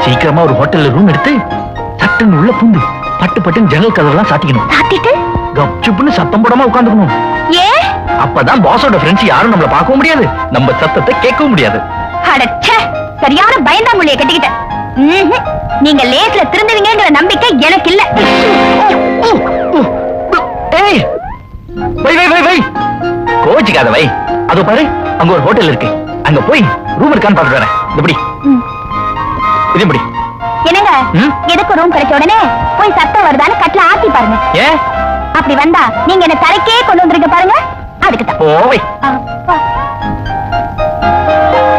சீக்கிரமா ஒரு ஹோட்டல்ல ரூம் எடுத்து சட்டுன்னு உள்ள பூந்து பட்டு பட்டுன்னு ஜன்னல் கதவெல்லாம் சாத்திக்கணும். சாத்திட்டு கப்சுப்புன்னு சத்தம் போடாம உட்காந்துக்கணும். ஏ அப்பதான் பாஸோட ஃப்ரெண்ட்ஸ் யாரும் நம்மள பார்க்கவும் முடியாது, நம்ம சத்தத்தை கேட்கவும் முடியாது. அடச்சே, சரியான பயந்தாங்குழிய கட்டிக்கிட்ட. நீங்க லேஸ்ல திருந்துவீங்கங்கிற நம்பிக்கை எனக்கு இல்ல. ஏய், வை வை வை வை, கோச்சிக்காத வை. அதோ பாரு, அங்க ஒரு ஹோட்டல் இருக்கு, அங்க போய் ரூம் இருக்கான்னு பார்த்துட்டு வரேன். இப்படி இது இப்படி. என்னங்க, ம்? எதுக்கு ரூம் கிடைச்ச உடனே போய் சத்தம் வருதான்னு கட்ல ஆத்தி பாருங்க. ஏன்? அப்படி வந்தா நீங்க என்ன தரைக்கே கொண்டு வந்திருக்க பாருங்க, அதுக்கு தான். ஓவை.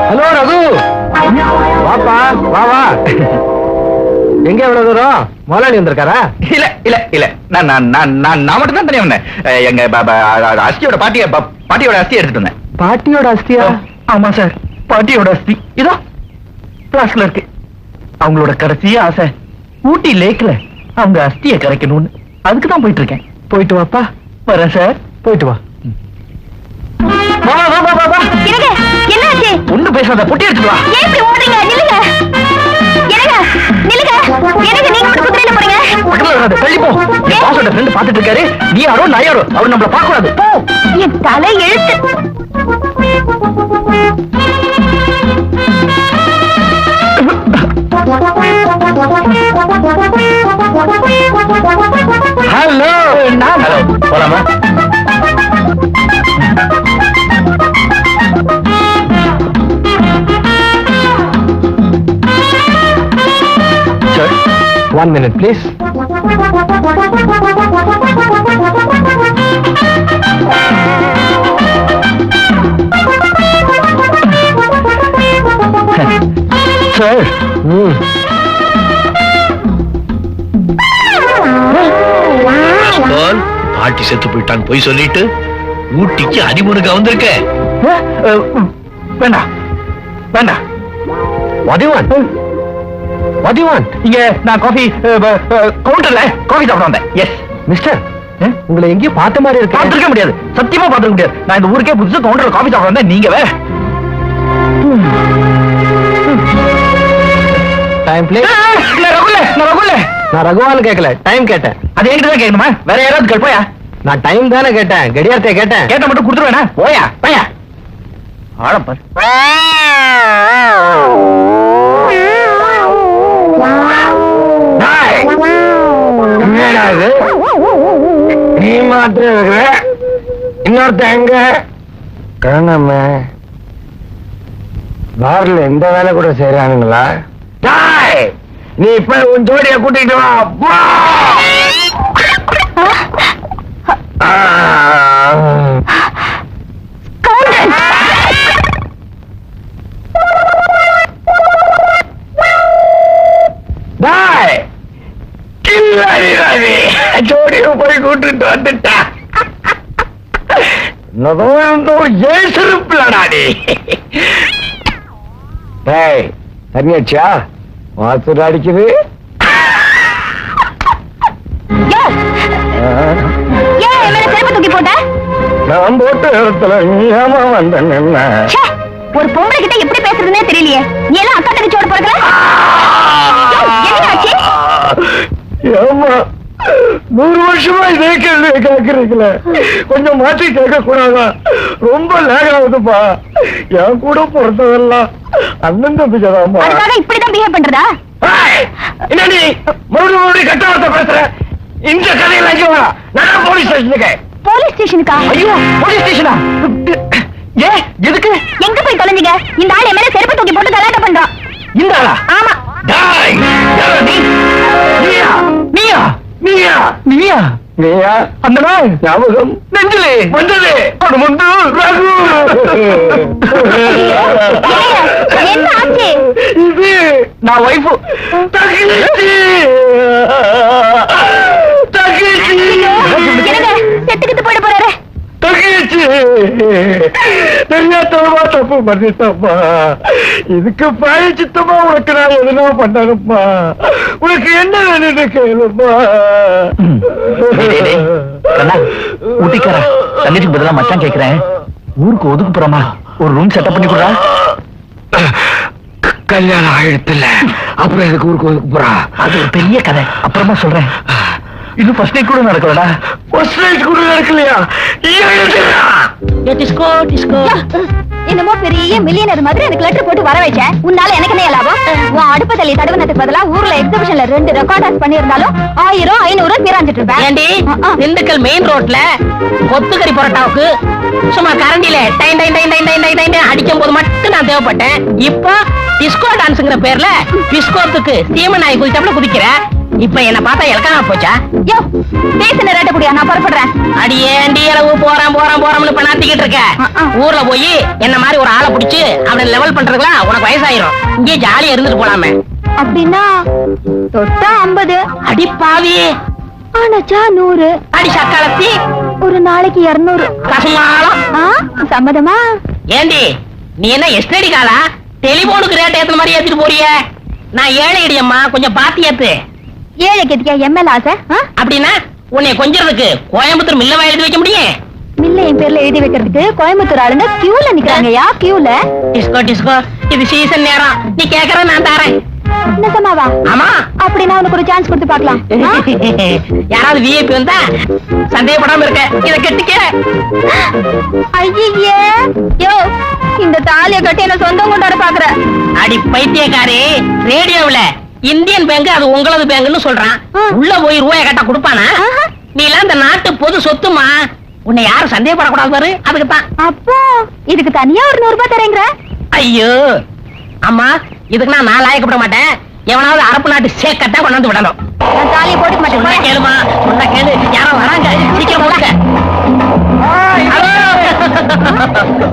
ஹலோ ரகு, வாப்பா வா வா. எங்க எவ்வளவு தூரம்? முதலாளி வந்திருக்காரா? இல்ல இல்ல இல்ல, நான் நான் நான் நான் நான் மட்டும் தான் தனியா வந்தேன். எங்க அஸ்தியோட பாட்டியோட அஸ்தி எடுத்துட்டு வந்தேன். பாட்டியோட அஸ்தியா? ஆமா சார், பாட்டியோட அஸ்தி இதோ பிளாஸ்ல இருக்கு. அவங்களோட கடைசி ஆசை ஊட்டி லேக்ல அவங்க அஸ்தியை கரைக்கணும்னு. அதுக்கு தான் போயிட்டு இருக்கேன். போயிட்டு வாப்பா. வரேன் சார். போயிட்டு வா. வா வா வா வா வா. என்னங்க, என்னாச்சு? ஒண்ணு பேசாத, பொட்டி எடுத்துட்டு வா. ஏன் இப்படி ஓடுறீங்க? நில்லுங்க. என்னங்க நில்லுங்க. எனக்கு நீங்க மட்டும் குதிரையில போறீங்க. பக்கத்துல வராத, தள்ளி போ. என் பாஸோட ஃப்ரெண்ட் பாத்துட்டு இருக்காரு. நீ யாரோ நான் யாரோ, அவர் நம்மள பார்க்க கூடாது. போ. என் தலை எழுத்து. ஹலோ, நான் ஹலோ போலாமா? Sir, 1 minute please. Sir, rascal, பாட்டி செத்து போயிட்டான்னு போய் சொல்லிட்டு ஊட்டிக்கு ஹனிமூனுக்கு வந்திருக்க. வேண்டாம் வேண்டாம். What do you want? What do you want? இங்க நான் காஃபி கவுண்டர்ல காஃபி சாப்பிட வந்தேன். எஸ் மிஸ்டர், உங்களை எங்கேயும் பார்த்த மாதிரி இருக்கு. பார்த்திருக்க முடியாது, சத்தியமா பார்த்திருக்க முடியாது. நான் இந்த ஊருக்கே புதுசு கவுண்டர்ல காஃபி சாப்பிட வந்தேன். நீங்க வேற. Time please. நான் ரகுவான்னு கேட்கல, டைம் கேட்டேன். அது என்கிட்ட தான் கேட்கணுமா? வேற யாராவது கேட்போயா? நான் டைம் தானே கேட்டேன், கடியாரத்தை கேட்டேன். கேட்ட மட்டும் கொடுத்துருவேனா? போயா பையா ஆழப்பார். என்னடா இது? நீ மாத்திரம் இருக்கிற, இன்னொருத்த எங்க? காணாம. பார்ல எந்த வேலை கூட செய்யறானுங்களா? நீ இப்ப உன் ஜோடிய கூட்டிட்டு வா. போ. ஜோடிய போய் கூட்டிட்டு வந்துட்டா. ஏசிருப்பிலடாடி. தண்ணியாச்சா? வாசல் அடிக்குது. ஏன் என் மேல செருப்பு தூக்கி போட்ட? நான் போட்ட இடத்துல ஏமா வந்தேன் என்ன ச்சே, ஒரு பொம்பளை கிட்ட எப்படி பேசுறதுன்னே தெரியலையே. நீ எல்லாம் அக்கா தங்கச்சியோட பிறக்கல? என்ன ஆச்சு? ஏமா 100 வருஷமா இதே கேள்வி கேட்கறீங்களே, கொஞ்சம் மாற்றி கேட்க கூடாதா? ரொம்ப லேக் ஆகுதுப்பா. என் கூட பிறந்ததெல்லாம் அண்ணன் தம்பிக்கதாம்மா. அதுக்காக இப்படிதான் பிஹேவ் பண்றதா? என்ன நீ மறுபடியும் கட்ட வார்த்தை பேசுற? இந்த கதையில அங்கே வா, நான் போலீஸ் ஸ்டேஷனுக்கு. போலீஸ் ஸ்டேஷனுக்கா? ஐயோ, போலீஸ் ஸ்டேஷனா? ஏ எதுக்கு? எங்க போய் தொலைஞ்சீங்க? இந்த ஆள் என் மேல செருப்பு தூக்கி போட்டு கலாட்டம் பண்றான். இந்த ஆளா? ஆமா. டேய், யாரா நீ? நீயா? நீயா? நீயா? நீயா? நீயா? அந்த நாள் ஞாபகம் நெஞ்சிலே வந்தது. அது முண்டு ரகு. ஏங்க, என்ன ஆச்சு? இது நான் வைஃப். தகிச்சி. தகிச்சி. என்னங்க, செத்துக்கிட்டு போயிட போறாரு. தகிச்சி. தெரியாதவமா தப்பு பண்ணிட்டப்பா. இதுக்கு பாயச்சித்தமா உனக்கு நான் எதுனா பண்ணணும்ப்பா. உனக்கு என்ன வேணும்னு கேளுப்பா. ஊட்டிக்கார தங்கச்சிக்கு பதிலா மச்சான் கேக்குறேன். ஊருக்கு ஒதுக்குப்புறமா ஒரு ரூம் செட்டப் பண்ணி கொடுறா. கல்யாணம் ஆயிடுத்துல அப்புறம் எதுக்கு ஊருக்கு ஒதுக்கு போறா? அது ஒரு பெரிய கதை, அப்புறமா சொல்றேன். இது ஃபர்ஸ்ட் நைட் கூட நடக்கலடா. ஃபர்ஸ்ட் நைட் கூட நடக்கலையா? Disco disco. என்னமோ பெரிய மில்லியனர் மாதிரி எனக்கு லெட்டர் போட்டு வர வச்சேன். உன்னால எனக்கு என்ன லாபம்? உன் அடுப்பு தள்ளி தடவனத்துக்கு பதிலா ஊர்ல எக்ஸிபிஷன்ல 2 ரெக்கார்டர்ஸ் பண்ணியிருந்தாலும் 1000 500 பீராஞ்சிட்டு இருப்பேன். ஏண்டி திண்டுக்கல் மெயின் ரோட்ல கொத்துக்கறி பரோட்டாவுக்கு சும்மா கரண்டில டைன் டைன் டைன் டைன் டைன் டைன் டைன் அடிக்கும் போது மட்டும் நான் தேவைப்பட்டேன். இப்போ டிஸ்கோ டான்ஸ்ங்கிற பேர்ல டிஸ்கோத்துக்கு சீமன் ஆகி குதிச்சாப்புல குதிக்கிற. இப்ப என்ன பார்த்தா இலக்காம போச்சா? யோ, பேசுன ரேட்ட குடியா, நான் புறப்படுறேன். அடி ஏண்டி அளவு போறான் போறான் போறான்னு இப்ப நாத்திக்கிட்டு இருக்க. ஊர்ல போய் என்ன மாதிரி ஒரு ஆளை பிடிச்சு அவனை லெவல் பண்றதுலாம் உனக்கு வயசாயிரும். இங்கே ஜாலியா இருந்துட்டு போலாமே. அப்படின்னா தொட்டா 50, அடி பாவி, ஆனாச்சா 100, அடி சக்காலத்தி, ஒரு நாளைக்கு 200. கசுமாலம். சம்மதமா? ஏண்டி நீ என்ன எஸ்டடி காலா? டெலிபோனுக்கு ரேட் ஏத்துன மாதிரி ஏத்திட்டு போறிய? நான் ஏழை இடியம்மா, கொஞ்சம் பாத்தி ஏத்து. ஏழை கெதிக்கா எம்எல் ஆசை? அப்படின்னா உன்னை கொஞ்சறதுக்கு கோயம்புத்தூர் மில்ல எழுதி வைக்க முடியும்? மில்ல என் பேர்ல எழுதி வைக்கிறதுக்கு கோயம்புத்தூர் ஆளுங்க கியூல நிக்கிறாங்கயா, கியூல. டிஸ்கோ டிஸ்கோ, இது சீசன் நேரம், நீ கேக்குற நான் தரேன். நிஜமாவா? ஆமா. அப்படின்னா உனக்கு ஒரு சான்ஸ் கொடுத்து பார்க்கலாம். யாராவது விஐபி வந்தா சந்தேகப்படாம இருக்க, இத கட்டிக்க. ஐயே, யோ, இந்த தாலிய கட்டி என்ன சொந்தம் கொண்டாட பாக்குற? அடி பைத்தியக்காரி, ரேடியோவுல இந்தியன் பேங்க் அது உங்களது பேங்க்னு சொல்றான். உள்ள போய் ரூபாய் கட்ட கொடுப்பானா? நீ எல்லாம் இந்த நாட்டு பொது சொத்துமா, உன்னை யாரும் சந்தேகப்படக்கூடாது பாரு, அதுக்கு தான். அப்போ இதுக்கு தனியா ஒரு 100 ரூபாய் தரேங்கிற? ஐயோ அம்மா, இதுக்கு நான் லாயக்கப்பட மாட்டேன். எவனாவது அரப்பு நாட்டு சேக்கட்டா கொண்டாந்து விடணும். நான் தாலிய போட்டுக்க சொன்னா மாட்டேன். கேளுமா, சொன்னா கேளு. யாரோ வராங்க, சீக்கிரம் வாங்க. ஹலோ.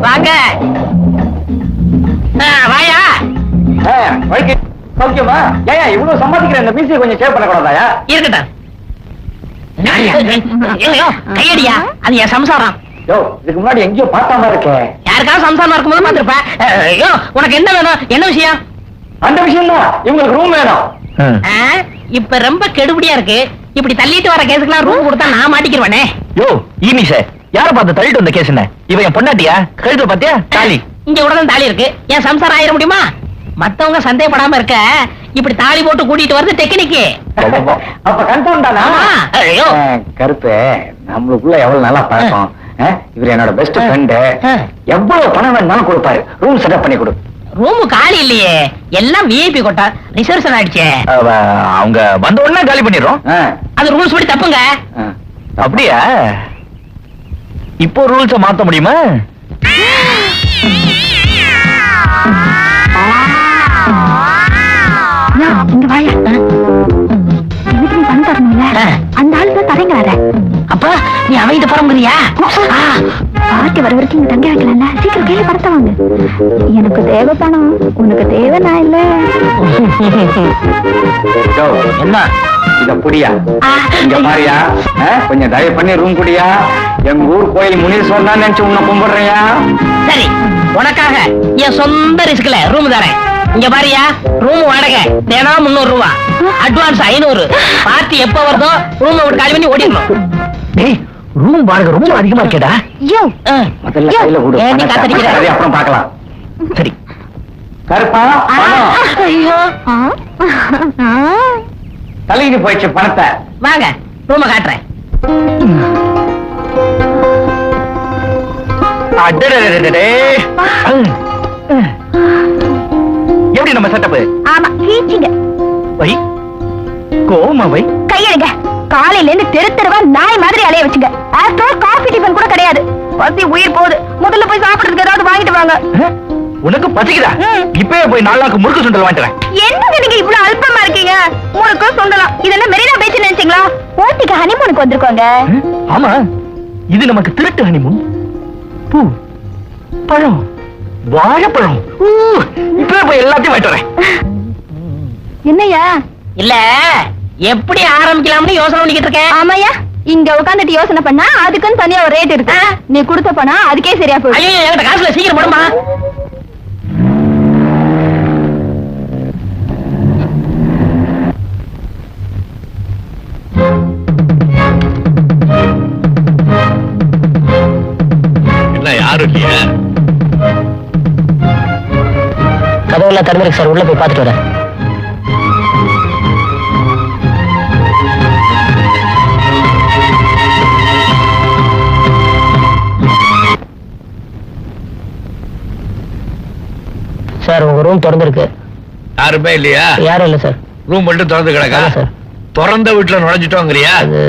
வாங்க. வாயா. சௌக்கியமா? ஏன் இவ்வளவு சம்பாதிக்கிற இந்த மீசியை கொஞ்சம் சேவ் பண்ணக்கூடாதாயா? இருக்கட்டும். ஐயோ, கையடியா, அது என் சம்சாரம். யோ, இதுக்கு முன்னாடி எங்கேயோ பார்த்தாம இருக்கே. யாருக்காவது சம்சாரமா இருக்கும்போது பாத்துருப்ப. ஐயோ, உனக்கு என்ன வேணும்? என்ன விஷயம்? அந்த விஷயம் தான், இவங்களுக்கு ரூம் வேணும். இப்ப ரொம்ப கெடுபடியா இருக்கு. இப்படி தள்ளிட்டு வர கேஸுக்குலாம் ரூம் கொடுத்தா நான் மாட்டிக்கிறவனே. யோ ஈமி சார், யார பார்த்து தள்ளிட்டு வந்த கேஸ் என்ன? இவன் என் பொண்டாட்டியா? கழுத பாத்தியா? தாலி இங்க உடனே தாலி இருக்கு. என் சம்சாரம் ஆயிட முடியுமா? மத்தவங்க சந்தேகப்படாம இருக்க இப்படி தாலி போட்டு கூட்டிட்டு வருது டெக்னிக்கு. அப்ப கன்ஃபார்ம் தானா? ஐயோ கருப்பு, நம்மளுக்குள்ள எவ்வளவு நல்லா பழக்கம். இவர் என்னோட பெஸ்ட் ஃப்ரெண்டு. எவ்வளவு பணம் வேணாலும் கொடுப்பாரு. ரூம் செட்டப் பண்ணி கொடு. ரூம் காலி இல்லையே, எல்லாம் விஐபி கோட்டா, ரிசர்வேஷன் ஆயிடுச்சே. அவங்க வந்த உடனே காலி பண்ணிடுறோம். அது ரூல்ஸ் படி தப்புங்க. அப்படியா? இப்போ ரூல்ஸ மாத்த முடியுமா? இங்க வாயா. இதுக்கு நீ பணம் தரணும்ல, அந்த ஆளு தான் தரங்கிறாரு. அப்ப நீ அவங்க பரம்புறியா? பாட்டி வர வரைக்கும் இங்க தங்க வைக்கலாம்ல, சீக்கிரம் கையில பணத்தை வாங்க. எனக்கு தேவை பணம், உனக்கு தேவை நான் இல்ல. என்ன இத புடியா? இங்க பாரியா, கொஞ்சம் தயவு பண்ணி ரூம் குடியா. எங்க ஊர் கோயில் முனீஸ்வரன் தான் நினைச்சு உன்னை கும்பிடுறியா? சரி, உனக்காக என் சொந்த ரிஸ்க்ல ரூம் தரேன். இங்க பாரியா, ரூம் வாடகை தினம் 300 ரூபாய், அட்வான்ஸ் 500. பார்ட்டி எப்ப வருதோ ரூம் விட்டு காலி பண்ணி ஓடிடணும். டேய் ரூம் வாடகை ரொம்ப அதிகமா இருக்கேடா. யோ முதல்ல யோ, கையில கொடு. ஏண்டி காத்தடிக்கிற? சரி, அப்புறம் பார்க்கலாம். சரி கருப்பா பணம். ஐயோ தலைக்கு போயிடுச்சு பணத்தை. வாங்க ரூம காட்டுறேன். அடடடடடே. எப்படி நம்ம செட்டப்? ஆமா கீச்சிங்க. வை கோமா வை. கையெடுங்க. காலையில இருந்து தெரு தெருவா நாய் மாதிரி அலைய வச்சுங்க. ஆஃப்டர் காஃபி டிஃபன் கூட கிடையாது. பசி உயிர் போகுது. முதல்ல போய் சாப்பிடுறதுக்கு ஏதாவது வாங்கிட்டு வாங்க. உனக்கு பசிக்குதா? இப்பவே போய் 4 நாளுக்கு முறுக்கு சுண்டல் வாங்கிட்டு வரேன். என்னங்க நீங்க இவ்வளவு அல்பமா இருக்கீங்க? முறுக்கு சொல்லலாம். இதெல்லாம் மெரினா பீச் நினைச்சீங்களா? ஊட்டிக்கு ஹனிமூனுக்கு வந்திருக்கோங்க. ஆமா இது நமக்கு திருட்டு ஹனிமூன். பூ பழம் வாழைப்பழம். இப்பவே போய் எல்லாத்தையும் வாங்கிட்டு வரேன். என்னையா? இல்ல எப்படி ஆரம்பிக்கலாம்னு யோசனை பண்ணிக்கிட்டு இருக்கேன். ஆமாயா, இங்க உட்காந்துட்டு யோசனை பண்ணா அதுக்குன்னு தனியா ஒரு ரேட் இருக்கு. நீ கொடுத்த பணம் அதுக்கே சரியா போயிடும். ஐயோ என்கிட்ட காசுல சீக்கிரம் போடுமா. என்ன யாரும் இல்லையா? கதவுல திறந்திருக்கு சார், உள்ள போய் பார்த்துட்டு வரேன். சார் உங்க ரூம் திறந்திருக்கு. யாருமே இல்லையா? யாரும் இல்ல சார். ரூம் மட்டும் திறந்து கிடக்கா? ஆமா சார். திறந்த வீட்டுல நுழைஞ்சிட்டோங்கிறியா? அது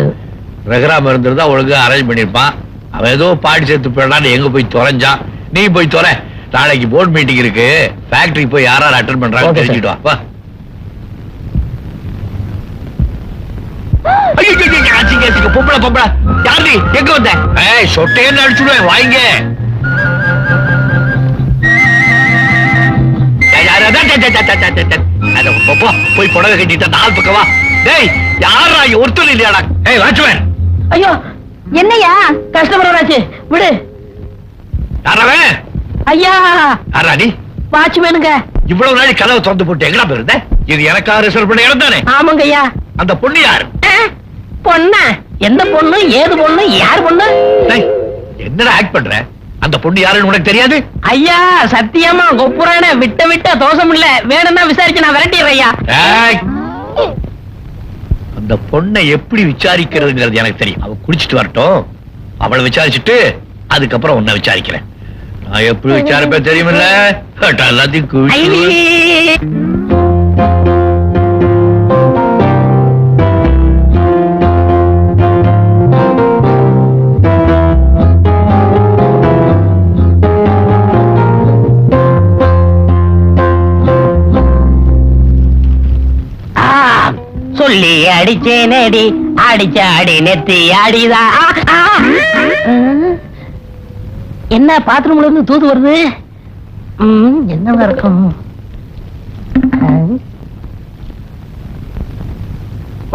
ரகுராம இருந்திருந்தா ஒழுங்கா அரேஞ்ச் பண்ணிருப்பான். அவன் ஏதோ பாடி சேர்த்து போயிடலான்னு எங்க போய் தொலைஞ்சான். நீ போய் தொலை. நாளைக்கு போர்ட் மீட்டிங் இருக்கு. ஃபேக்டரிக்கு போய் யாராரு அட்டெண்ட் பண்றாங்க Okay, தெரிஞ்சுட்டு வா. ஐயோ, அசிங்க பொம்பளை பொம்பளை யாரு எங்க வந்த? ஏய் சொட்டேன்னு அடிச்சுடுவேன் வாங்க. போய் புடவை கட்டிட்ட நாள் பக்கவா. டேய் யாரா ஒருத்தர் இல்லையாடா? ஏய் வாட்ச்மேன். ஐயோ என்னையா? கஸ்டமர் வராச்சு, விடு. யாரவன்? ஐயா யாரா நீ? வாட்ச்மேனுங்க. இவ்வளவு நாள் கதவை திறந்து போட்டு எங்கடா போயிருந்த? இது எனக்கா ரிசர்வ் பண்ண இடம் தானே? ஆமாங்க ஐயா. அந்த பொண்ணு யாரு? பொண்ணா? எந்த பொண்ணு, ஏது பொண்ணு, யார் பொண்ணு? டேய், என்னடா ஆக்ட் பண்ற? அந்த பொண்ணு யாருன்னு உனக்கு தெரியாது? ஐயா சத்தியமா கொப்புரான விட்ட விட்ட தோசம் இல்ல. வேணும்னா விசாரிச்சு நான் விரட்டிடுறேன் ஐயா. ஏய், அந்த பொண்ணை எப்படி விசாரிக்கிறதுங்கிறது எனக்கு தெரியும். அவ குடிச்சிட்டு வரட்டும், அவளை விசாரிச்சுட்டு அதுக்கப்புறம் உன்னை விசாரிக்கிறேன். நான் எப்படி விசாரிப்பேன் தெரியுமில்ல? எல்லாத்தையும் குடிச்சு ஐயே. சொல்லி அடிச்சேனடி அடிச்சாடி நெத்தி அடிதா. என்ன பாத்ரூம்ல இருந்து தூது வருது? என்னவா இருக்கும்?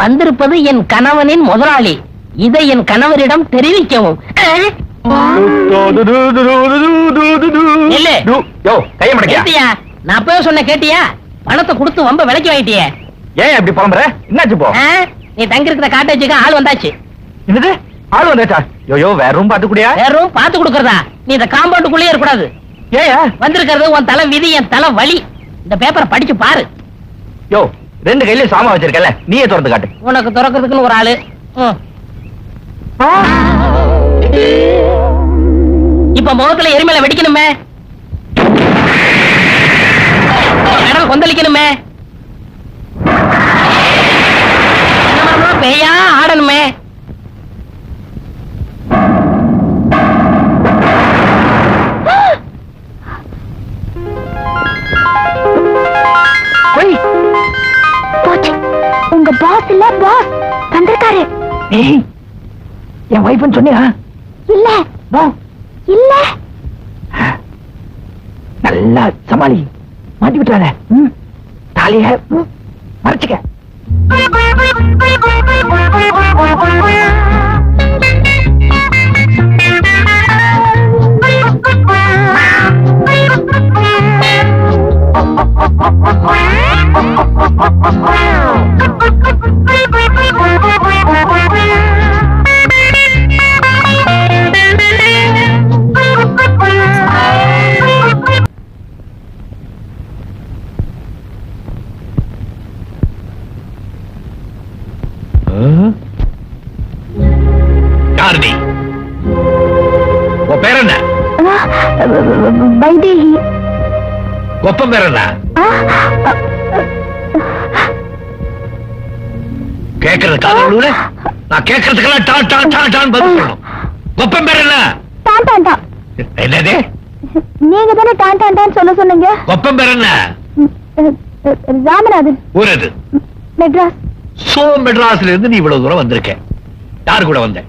வந்திருப்பது என் கணவனின் முதலாளி. இதை என் கணவரிடம் தெரிவிக்கவும். நில்லு. யோ கைய மடக்கியா? கேட்டியா? நான் அப்பவே சொன்ன கேட்டியா? பணத்தை கொடுத்து வம்ப விலைக்கு வாங்கிட்டியே. ஏன் அப்படி புலம்புற? என்னாச்சு போ? நீ தங்கி இருக்கிற காட்டேஜுக்கு ஆள் வந்தாச்சு. என்னது ஆள் வந்தாச்சா? யோ வேற ரூம் பாத்துக்கூடியா? வேற ரூம் பாத்து கொடுக்கறதா? நீ இந்த காம்பவுண்டுக்குள்ளே இருக்கக்கூடாது. ஏயா வந்திருக்கிறது உன் தலை விதி, என் தலை வலி. இந்த பேப்பரை படிச்சு பாரு. யோ 2 கையில சாமா வச்சிருக்கல, நீயே திறந்து காட்டு. உனக்கு திறக்கிறதுக்குன்னு ஒரு ஆளு. இப்ப முகத்துல எரிமலை வெடிக்கணுமே, கடல் கொந்தளிக்கணுமே, பேயா ஆடணுமே. போச்சு. உங்க பாஸ் இல்ல, பாஸ் வந்திருக்காரு. ஏய் என் வைஃப்னு சொன்னியா? இல்ல வா இல்ல. நல்லா சமாளி, மாட்டி விட்டுறாத. தாலிய மறைச்சுக்க. பேர் என்ன? வைதேகி. கொப்பம் பேர் என்ன? கேட்கறது காதல் நான் கேட்கறதுக்கெல்லாம் டான் டான் டான் டான் பதில் சொல்லணும். கொப்பம் பேர் என்ன? டான் டான் டான். என்னது? நீங்க தானே டான் டான் டான் சொல்ல சொன்னீங்க. கொப்பம் பேர் என்ன? ராமநாதன். ஊர் எது? மெட்ராஸ். சோ மெட்ராஸ்ல இருந்து நீ இவ்வளவு தூரம் வந்திருக்க. யாரு கூட வந்த?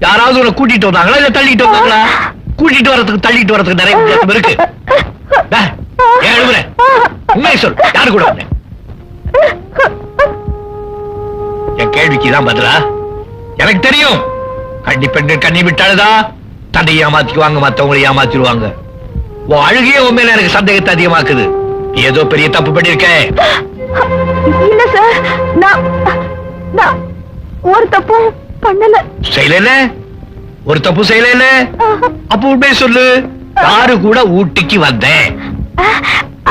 யாராவது உன்னை கூட்டிட்டு வந்தாங்களா இல்ல தள்ளிட்டு வந்தாங்களா? கூட்டிட்டு வரதுக்கு தள்ளிட்டு வரதுக்கு நிறைய வித்தியாசம் இருக்கு. ஏன் எழுதுற? உண்மையை சொல், யாரு கூட வந்த? என் கேள்விக்கு தான் பதிலா? எனக்கு தெரியும், கண்ணி பெண்கள் கண்ணி விட்டாலுதா தன்னை ஏமாத்திக்குவாங்க, மத்தவங்களை ஏமாத்திடுவாங்க. உன் அழுகையே உன் மேல எனக்கு சந்தேகத்தை அதிகமாக்குது. ஏதோ பெரிய தப்பு பண்ணிருக்க. இல்ல சார், நான் ஒரு தப்பும் பண்ணல. செய்யல? ஒரு தப்பு செய்யல? அப்ப உண்மையை சொல்லு, யாரு கூட ஊட்டிக்கு வந்தேன்?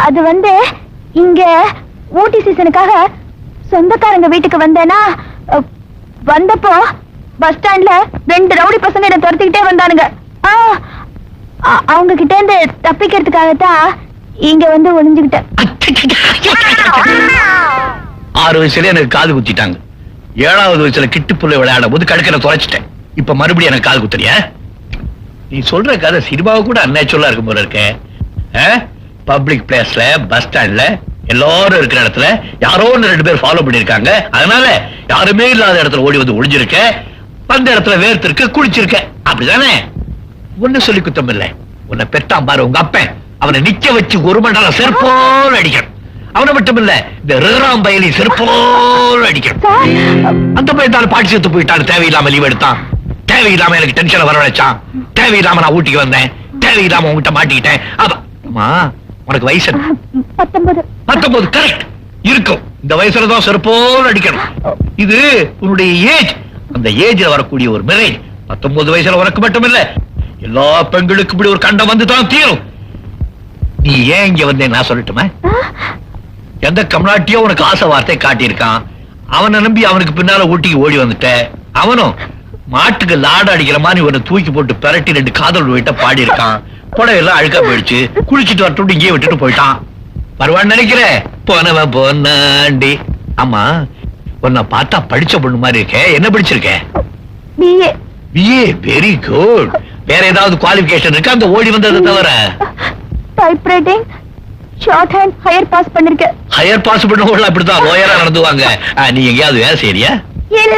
அது வந்து இங்க ஊட்டி சீசனுக்காக சொந்தக்காரங்க வீட்டுக்கு வந்தேனா, வந்தப்போ பஸ் ஸ்டாண்ட்ல 2 ரவுடி பசங்க என்ன துரத்திக்கிட்டே வந்தானுங்க. அவங்க கிட்ட இருந்து தப்பிக்கிறதுக்காகத்தான் இங்க வந்து ஒளிஞ்சுக்கிட்டேன். 6 வயசுல எனக்கு காது குத்திட்டாங்க. 7வது வயசுல கிட்டுப்புள்ள விளையாடும் போது கடுக்கனை தொலைச்சிட்டேன். இப்ப மறுபடியும் எனக்கு காது குத்துறியா? நீ சொல்ற கதை சினிமாவை கூட அன்நேச்சுரலா இருக்கும் போல இருக்க. பப்ளிக் பிளேஸ்ல, பஸ் ஸ்டாண்ட்ல, எல்லாரும் இருக்கிற இடத்துல யாரோ 2 பேர் ஃபாலோ பண்ணிருக்காங்க. அதனால யாருமே இல்லாத இடத்துல ஓடி வந்து ஒளிஞ்சிருக்க, வந்த இடத்துல வேர்த்திருக்க, குளிச்சிருக்க. அப்படிதானே? ஒண்ணு சொல்லி குத்தம் இல்ல. உன்னை பெற்றான் பாரு உங்க அப்பன், அவனை நிக்க வச்சு 1 மணி நேரம் செருப்போல் அடிக்கணும். அவனை மட்டும் இல்ல, இந்த ரேராம் பயலி செருப்போல் அடிக்கணும். அந்த பையன் பாட்டு சேர்த்து போயிட்டான். தேவையில்லாம லீவ் எடுத்தான், தேவையில்லாம எனக்கு டென்ஷனை வரவழைச்சான், தேவையில்லாம நான் ஊட்டிக்கு வந்தேன், தேவையில்லாம உங்ககிட்ட மாட்டிக்கிட்டேன். அம்மா, உனக்கு வயசு 19 கரெக்ட் இருக்கும். இந்த வயசுல தான் செருப்போல் அடிக்கணும். இது உன்னுடைய ஏஜ். அந்த ஏஜ்ல வரக்கூடிய ஒரு மிரை 19 வயசுல உனக்கு மட்டும் இல்ல, எல்லா பெண்களுக்கு இப்படி ஒரு கண்டம் வந்து தான் தீரும். நீ ஏன் இங்க வந்தேன் நான் சொல்லட்டுமா? எந்த கம்நாட்டியோ உனக்கு ஆசை வார்த்தை காட்டியிருக்கான், அவனை நம்பி அவனுக்கு பின்னால ஊட்டிக்கு ஓடி வந்துட்ட. அவனும் மாட்டுக்கு லாட அடிக்கிற மாதிரி உன்னை தூக்கி போட்டு பெரட்டி 2 காதல் வீட்டை பாடி இருக்கான். புடவையெல்லாம் அழுக்கா போயிடுச்சு, குளிச்சுட்டு வரட்டு இங்கேயே விட்டுட்டு போயிட்டான். வருவான்னு நினைக்கிறேன். போனவன் போனாண்டி. ஆமா, உன்னை பார்த்தா படிச்ச பொண்ணு மாதிரி இருக்க. என்ன படிச்சிருக்க? BA. Very good. வேற ஏதாவது குவாலிஃபிகேஷன் இருக்கா அந்த ஓடி வந்ததை தவிர? Typewriting, shorthand, higher pass பண்ணிருக்கேன். ஹையர் பாஸ் பண்ணவங்க அப்படித்தான் லோயரா நடந்துவாங்க. நீ எங்கேயாவது வேலை செய்யறியா? இல்ல.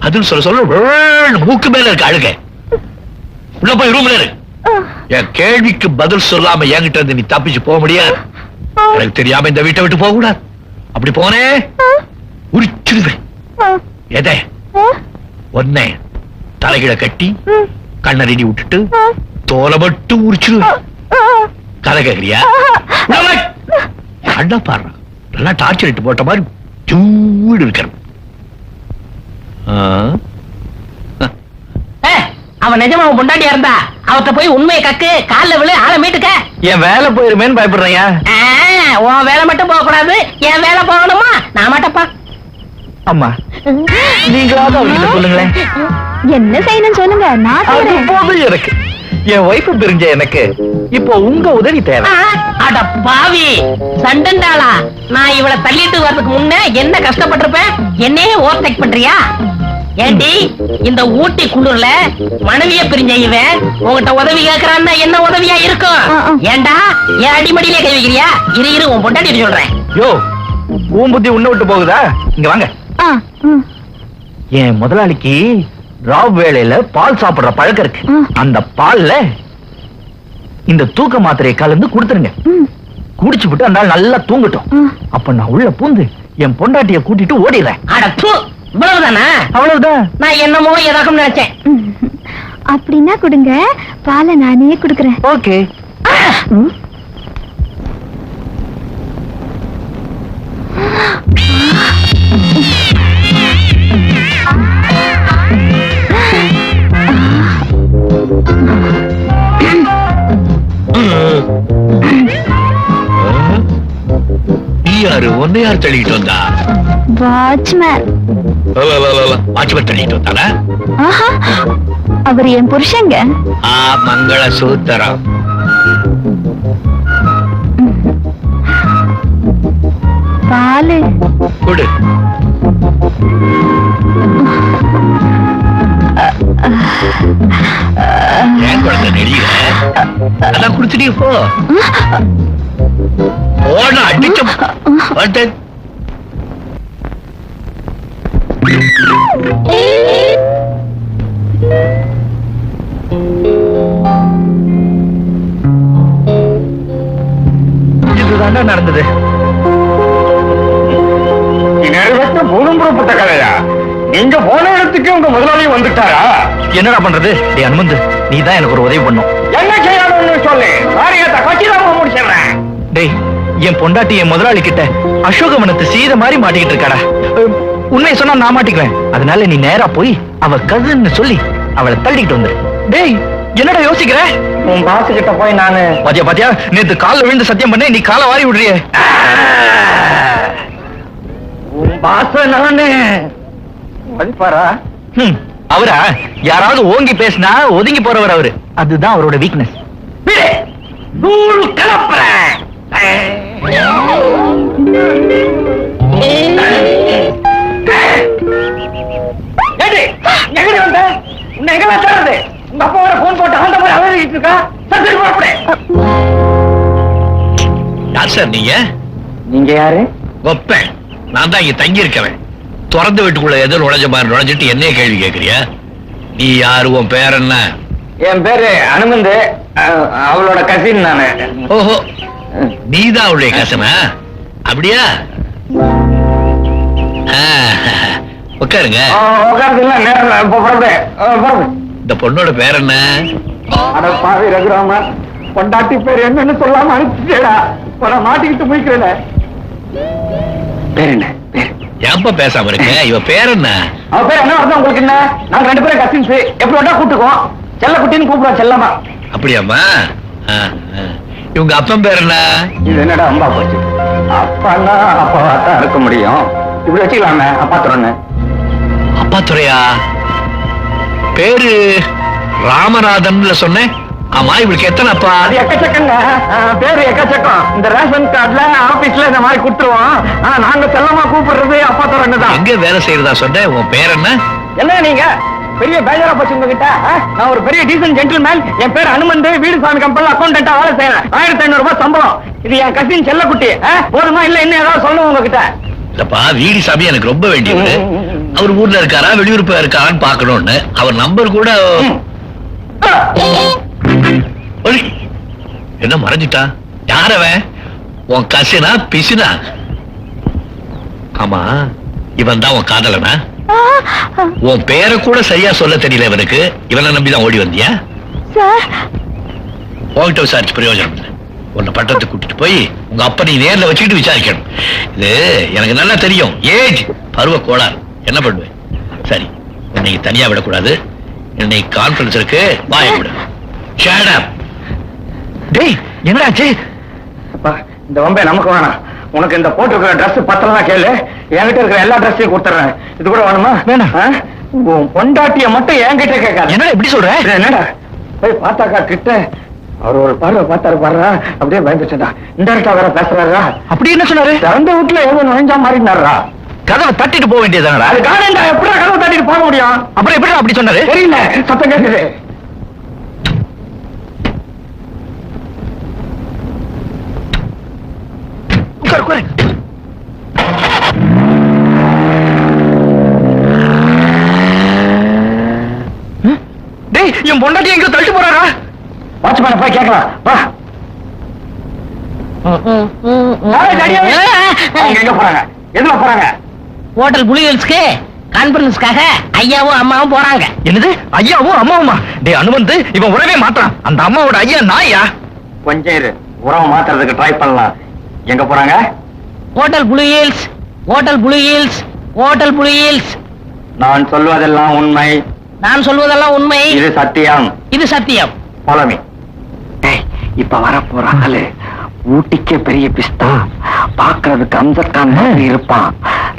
அதுன்னு சொல்ல மூக்கு மேல இருக்க அழுக. உள்ள போய் ரூம்ல இரு. என் கேள்விக்கு பதில் சொல்லாம என்கிட்ட இருந்து நீ தப்பிச்சு போக முடியாது. எனக்கு தெரியாம இந்த வீட்டை விட்டு போக கூடாது. அப்படி போனே உரிச்சிருவேன். எதை? ஒன்னே தலைகிட கட்டி கண்ணறிடி விட்டுட்டு தோலை மட்டும் உரிச்சிருவேன். கதை கேக்குறியா? அண்ணா பாரு, நல்லா டார்ச்சர் இட்டு போட்ட மாதிரி சூடு இருக்கிறது. அவன் நிஜமா அவன் பொண்டாட்டியா இருந்தா அவத்த போய் உண்மையை கக்கு, கால்ல விழு, ஆளை மீட்டுக்க. என் வேலை போயிருமேன்னு பயப்படுறேன். உன் வேலை மட்டும் போக கூடாது, என் வேலை போகணுமா? நான் மாட்டப்பா. அம்மா, நீங்களாவது அவர்கிட்ட சொல்லுங்களேன். என்ன செய்யணும் சொல்லுங்க, நான் செய்றேன். போதும் எனக்கு. என் ஒய்ஃப் பிரிஞ்ச எனக்கு இப்போ உங்க உதவி தேவை. அட பாவி சண்டண்டாளா, நான் இவளை தள்ளிட்டு வர்றதுக்கு முன்ன என்ன கஷ்டப்பட்டிருப்பேன், என்னையே ஓவர்டேக் பண்றியா? ஏண்டி, இந்த ஊட்டி குளிர்ல மனைவிய பிரிஞ்ச இவன் உங்ககிட்ட உதவி கேட்கறான்னா என்ன உதவியா இருக்கும்? ஏண்டா என் அடிமடியிலே கை வைக்கிறியா? இரு உன் பொண்டாட்டி சொல்றேன். யோ, உன் புத்தி உன்னை விட்டு போகுதா? இங்க வாங்க. என் முதலாளிக்கு ராவ் வேளையில பால் சாப்பிடுற பழக்கம் இருக்கு. அந்த பால்ல இந்த தூக்க மாத்திரையை கலந்து கொடுத்துருங்க. குடிச்சு விட்டு அந்த நாள் நல்லா தூங்கட்டும். அப்ப நான் உள்ள பூந்து என் பொண்டாட்டிய கூட்டிட்டு ஓடிடுறேன். இவ்வளவுதானா? அவ்வளவுதான். நான் என்னமோ ஏதாக்கும் நினைச்சேன். அப்படின்னா கொடுங்க, பாலை நானே கொடுக்கறேன். ஓகே. யாரு ஒன்னு யார் தள்ளிட்டு வந்தா? வாட்ச்மேன். வாட்ச்மேன் தள்ளிட்டு வந்தானா? ஆஹா, அவர் என் புருஷங்க. மங்கள சூத்திரம். பாலு கொடு. ஏன் குழந்தை நெடிய அதான் குடிச்சிட்டே போ. போன அடிச்ச இதுதாண்டா நடந்தது. புறப்பட்ட கதையா? நீங்க போன இடத்துக்கு உங்க முதலாளி வந்துட்டாரா? என்னடா பண்றது? டேய் அனுமந்து, நீ தான் எனக்கு ஒரு உதவி பண்ணும். என்ன செய்யணும்னு சொல்லு. காரியத்தை கச்சிதமா முடிச்சிடுறேன். டேய், என் பொண்டாட்டி என் முதலாளி கிட்ட அசோகவனத்தை சீத மாதிரி மாட்டிக்கிட்டு இருக்காடா. உண்மையை சொன்னா நான் மாட்டிக்குவேன். அதனால நீ நேரா போய் அவ கசின்னு சொல்லி அவளை தள்ளிக்கிட்டு வந்துரு. டேய், என்னடா யோசிக்கிற? உன் பாசு கிட்ட போய் நானு பாத்தியா பாத்தியா, நேத்து கால்ல விழுந்து சத்தியம் பண்ண, நீ காலை வாரி விடுறியே. உன் பாச நானு மதிப்பாரா? அவரா? யாராவது ஓங்கி பேசினா ஒதுங்கி போறவர் அவரு. அதுதான் அவரோட வீக்னஸ். நூல் கலப்புறேன். எங்கடி வந்த? உன்னை எங்க தர்றது? உங்க அப்பா வர போன் போட்டு ஆண்ட மாதிரி அழகிட்டு இருக்கா. சரி போறப்படே. யார் சார் நீங்க? நீங்க யாரு? ஒப்பேன். நான் தான் இங்க தங்கி இருக்கவன். திறந்த வீட்டுக்குள்ள ஏதோ நுழைஞ்ச மாதிரி நுழைஞ்சிட்டு என்னைய கேள்வி கேட்கறியா? நீ யாரு? உன் பேர் என்ன? என் பேரு அனுமந்து. அவளோட கசின் நானு. ஓஹோ, நீதான் அவளுடைய கசனா? அப்படியா? உட்காருங்க. உட்காருங்களா? நேரம் இந்த பொண்ணோட பேர் என்ன? அட பாவி ரகுராமா, பொண்டாட்டி பேர் என்னன்னு சொல்லாம அனுப்பிச்சேடா. மாட்டிக்கிட்டு முடிக்கிறேன். பேர் என்ன? ஏப்பா பேசாம இருக்க? இவ பேர் என்ன? அவ பேர் என்ன அர்த்தம் உங்களுக்கு என்ன? நாங்க 2 பேரும் கசின்ஸ். எப்படி வேணா கூப்பிட்டுக்குவோம். செல்ல குட்டின்னு கூப்பிடுவோம். செல்லமா. அப்படியாம்மா? இவங்க அப்பன் பேர் என்ன? இது என்னடா அம்பா போச்சு. அப்பான்னா அப்பாவா தான் இருக்க முடியும். இப்படி வச்சுக்கலாமே, அப்பா துறன்னு. அப்பா துறையா? பேரு ராமநாதன்ல சொன்னேன். ஆமா, இவளுக்கு எத்தனை அப்பா? அது எக்கச்சக்கங்க. பேரு எக்கச்சக்கம். இந்த ரேஷன் கார்டுல ஆபீஸ்ல இந்த மாதிரி கொடுத்துருவோம். நாங்க செல்லமா கூப்பிடுறது அப்பா துறன்னு தான். எங்க வேலை செய்யறதா சொன்ன? உன் பேர் என்ன? என்ன நீங்க பெரிய பேஜரா போச்சு உங்ககிட்ட? நான் ஒரு பெரிய டீசன்ட் ஜென்டில்மேன். என் பேர் அனுமந்து. வீடு சாமி கம்பெனில அக்கௌண்டன்டா வேலை செய்யறேன். 1500 ரூபாய் சம்பளம். இது என் கசின் செல்லக்குட்டி. போதுமா? இல்ல இன்னும் ஏதாவது சொல்லணும் உங்ககிட்ட? இல்லப்பா, வீடி சாமி எனக்கு ரொம்ப வேண்டியது. அவர் ஊர்ல இருக்காரா வெளியூர் இருக்காரான்னு பாக்கணும்னு. அவர் நம்பர் கூட என்ன மறைஞ்சிட்டா? யாரவன்? உன் கசினா பிசினா? ஆமா, இவன் தான் உன் காதலனா? உன் பேரை கூட சரியா சொல்ல தெரியல இவனுக்கு. இவனை நம்பிதான் ஓடி வந்தியா? உன்கிட்ட விசாரிச்சு பிரயோஜனம் இல்லை. உன்னை பட்டத்தை கூட்டிட்டு போய் உங்க அப்பா நீ நேர்ல வச்சுக்கிட்டு விசாரிக்கணும். இது எனக்கு நல்லா தெரியும். ஏஜ் பருவ கோளாறு. என்ன பண்ணுவேன்? சரி, உன்னை தனியா விடக்கூடாது. இன்னைக்கு கான்ஃபரன்ஸ் இருக்கு. வாய விடு. Shut up. டேய், என்னடாச்சு? இந்த வம்பே நமக்கு வேணாம். உனக்கு இந்த போட்டிருக்கிற ட்ரெஸ் பத்தலாம் கேளு. என்கிட்ட இருக்கிற எல்லா ட்ரெஸ்ஸையும் கொடுத்துறேன். இது கூட வேணுமா? வேணாம். உன் பொண்டாட்டிய மட்டும் என்கிட்ட கேட்காது. என்னடா இப்படி சொல்ற? என்னடா போய் பார்த்தாக்கா கிட்ட அவர் ஒரு பார்வை பார்த்தாரு பாடுறா. அப்படியே பயந்துட்டா. இன்டெரக்டா வேற பேசுறாரா. அப்படி என்ன சொன்னாரு? திறந்த வீட்டுல ஏதோ நுழைஞ்சா மாறினாரா. கதவை தட்டிட்டு போக வேண்டியதானடா? அது காரணம் எப்படா கதவை தட்டிட்டு போக முடியும்? அப்புறம் எப்படி அப்படி சொன்னாரு? தெரியல, சத்தம் கேட்குது. உட்காரு உட்காரு. டேய், என் பொண்டாட்டி எங்க தள்ளிட்டு போறாரா? வாட்ச்மேன் போய் கேட்கலாம். வா. எங்க போறாங்க? எதுல போறாங்க? ஹோட்டல் புலி ஹில்ஸ்க்கு கான்பரன்ஸ்க்காக ஐயாவும் அம்மாவும் போறாங்க. என்னது? ஐயாவும் அம்மாவுமா? டேய் அனுமந்து, இவன் உறவே மாட்டான். அந்த அம்மாவோட ஐயா நாயா? கொஞ்சம் இரு, உறவு மாத்துறதுக்கு ட்ரை பண்ணலாம். எங்க போறாங்க? ஹோட்டல் புலி ஹில்ஸ், ஹோட்டல் புலி ஹில்ஸ், ஹோட்டல் புலி ஹில்ஸ். நான் சொல்வதெல்லாம் உண்மை. நான் சொல்வதெல்லாம் உண்மை. இது சத்தியம். இது சத்தியம். போலமி. இப்ப வர போற ஆளு ஊட்டிக்கே பெரிய பிஸ்தா, பாக்குறதுக்கு அம்சத்கான் மாதிரி இருப்பான்.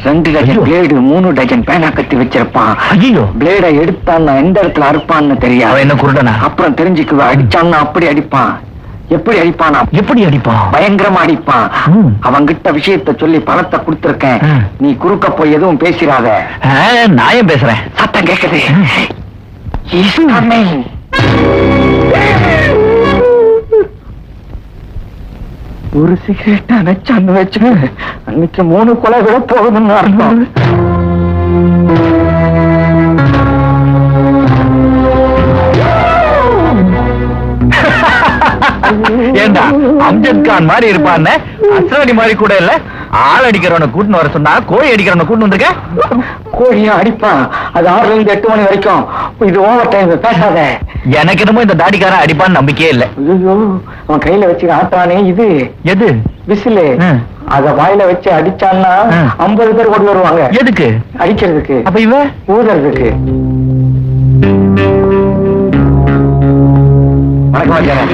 2 டஜன் பிளேடு, 3 டஜன் பேனா கத்தி வச்சிருப்பான். ஐயோ, பிளேட எடுத்தான்னா எந்த இடத்துல அறுப்பான்னு அவன் தெரியாது. என்ன குருடனா? அப்புறம் தெரிஞ்சுக்குவ. அடிச்சான்னா அப்படி அடிப்பான். எப்படி அடிப்பானா? எப்படி அடிப்பான்? பயங்கரமா அடிப்பான். ம். அவங்கிட்ட விஷயத்த சொல்லி பணத்தை கொடுத்திருக்கேன். ம். நீ குறுக்க போய் எதுவும் பேசிடாத. நான் ஏன் பேசுறேன்? சத்தம் கேக்குது. He's coming. ஒரு சிகரெட் அணைச்சான்னு வச்சுக்க, அன்னைக்கு 3 கொலை விட போகுதுன்னு அர்த்தம். ஏண்டா அம்ஜத் கான் மாதிரி இருப்பான்னு அஸ்ரானி மாதிரி கூட இல்ல. ஆள் அடிக்கிறவனை கூட்டின்னு வர சொன்னா கோழி அடிக்கிறவனை கூட்டின்னு வந்திருக்க. கோழியா அடிப்பான். அது 6 ல இருந்து 8 மணி வரைக்கும். இது ஓவர் டைம். பேசாத. எனக்கு என்னமோ இந்த தாடிக்காரன் அடிப்பான்னு நம்பிக்கையே இல்ல. ஐயோ, அவன் கையில வச்சு ஆட்டானே இது எது? விசிலு. அத வாயில வச்சு அடிச்சான்னா 50 பேர் ஓடி வருவாங்க. எதுக்கு அடிக்கிறதுக்கு. அப்ப இவ ஊதுறதுக்கு. வணக்கம் மச்சான்.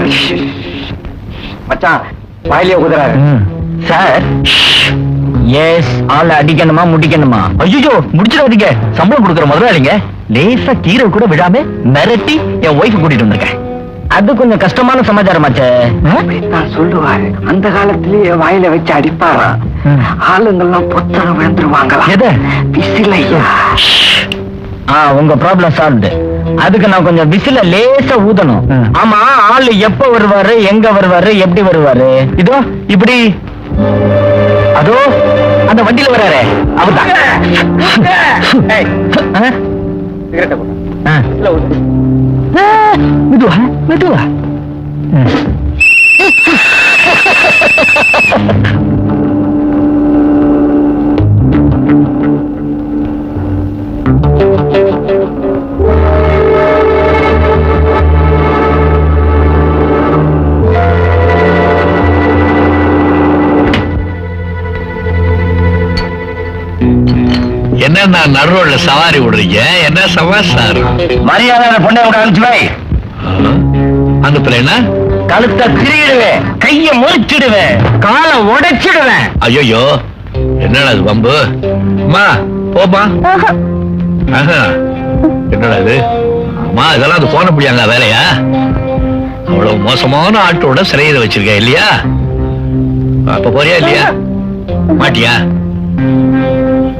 மச்சான் வாயிலே ஊதுறாரு. சார், எஸ், ஆளை அடிக்கணுமா முடிக்கணுமா? ஐயோ, முடிச்சிடாதீங்க. சம்பளம் கொடுக்குற முதலாளிங்க. லேசா கீரை கூட விடாம மிரட்டி என் ஒய்ஃப் கூட்டிட்டு வந்திருக்கேன். அது கொஞ்சம் கஷ்டமான சமாச்சாரமாச்சே. அப்படித்தான் சொல்லுவாரு. அந்த காலத்திலேயே வாயில வச்சு அடிப்பாராம். ஆளுங்கெல்லாம் பொத்தரம் விழுந்துருவாங்களா? எது? விசிலையா? உங்க ப்ராப்ளம் சால்வ்டு. அதுக்கு நான் கொஞ்சம் விசில லேசா ஊதணும். ஆமா, ஆளு எப்ப வருவாரு, எங்க வருவாரு, எப்படி வருவாரு? இதோ இப்படி. அதோ அந்த வண்டியில வர்றாரு அவர்தான். மெதுவா மெதுவா. என்ன நடுரோட்ல சவாரி விடுறீங்க? என்ன சமாச்சாரம்? மரியாதை பொண்ணை விட அனுப்பிச்சுவை. அனுப்புறேன்னா கழுத்தை திரிடுவேன், கைய முறிச்சிடுவேன், காலை உடைச்சிடுவேன். ஐயோ, என்னடா இது பம்பு? அம்மா போமா. என்னடா இது? அம்மா, இதெல்லாம் அது போன முடியாங்க வேலையா? அவ்வளவு மோசமான ஆட்டோட சிறையில வச்சிருக்க இல்லையா? அப்ப போறியா இல்லையா? மாட்டியா?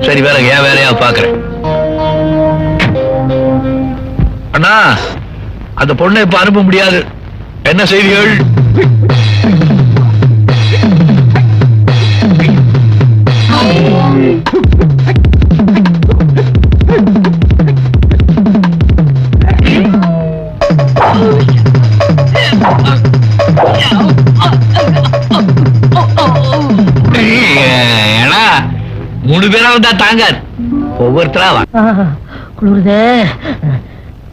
சரி, வேற ஏன் வேலையா பாக்குறேன். அண்ணா, அந்த பொண்ணை இப்ப அனுப்ப முடியாது. என்ன செய்திகள்? ஏன்னா 3 பேரா வந்தா தாங்க. ஒவ்வொருத்தரா வா. குளிருதே.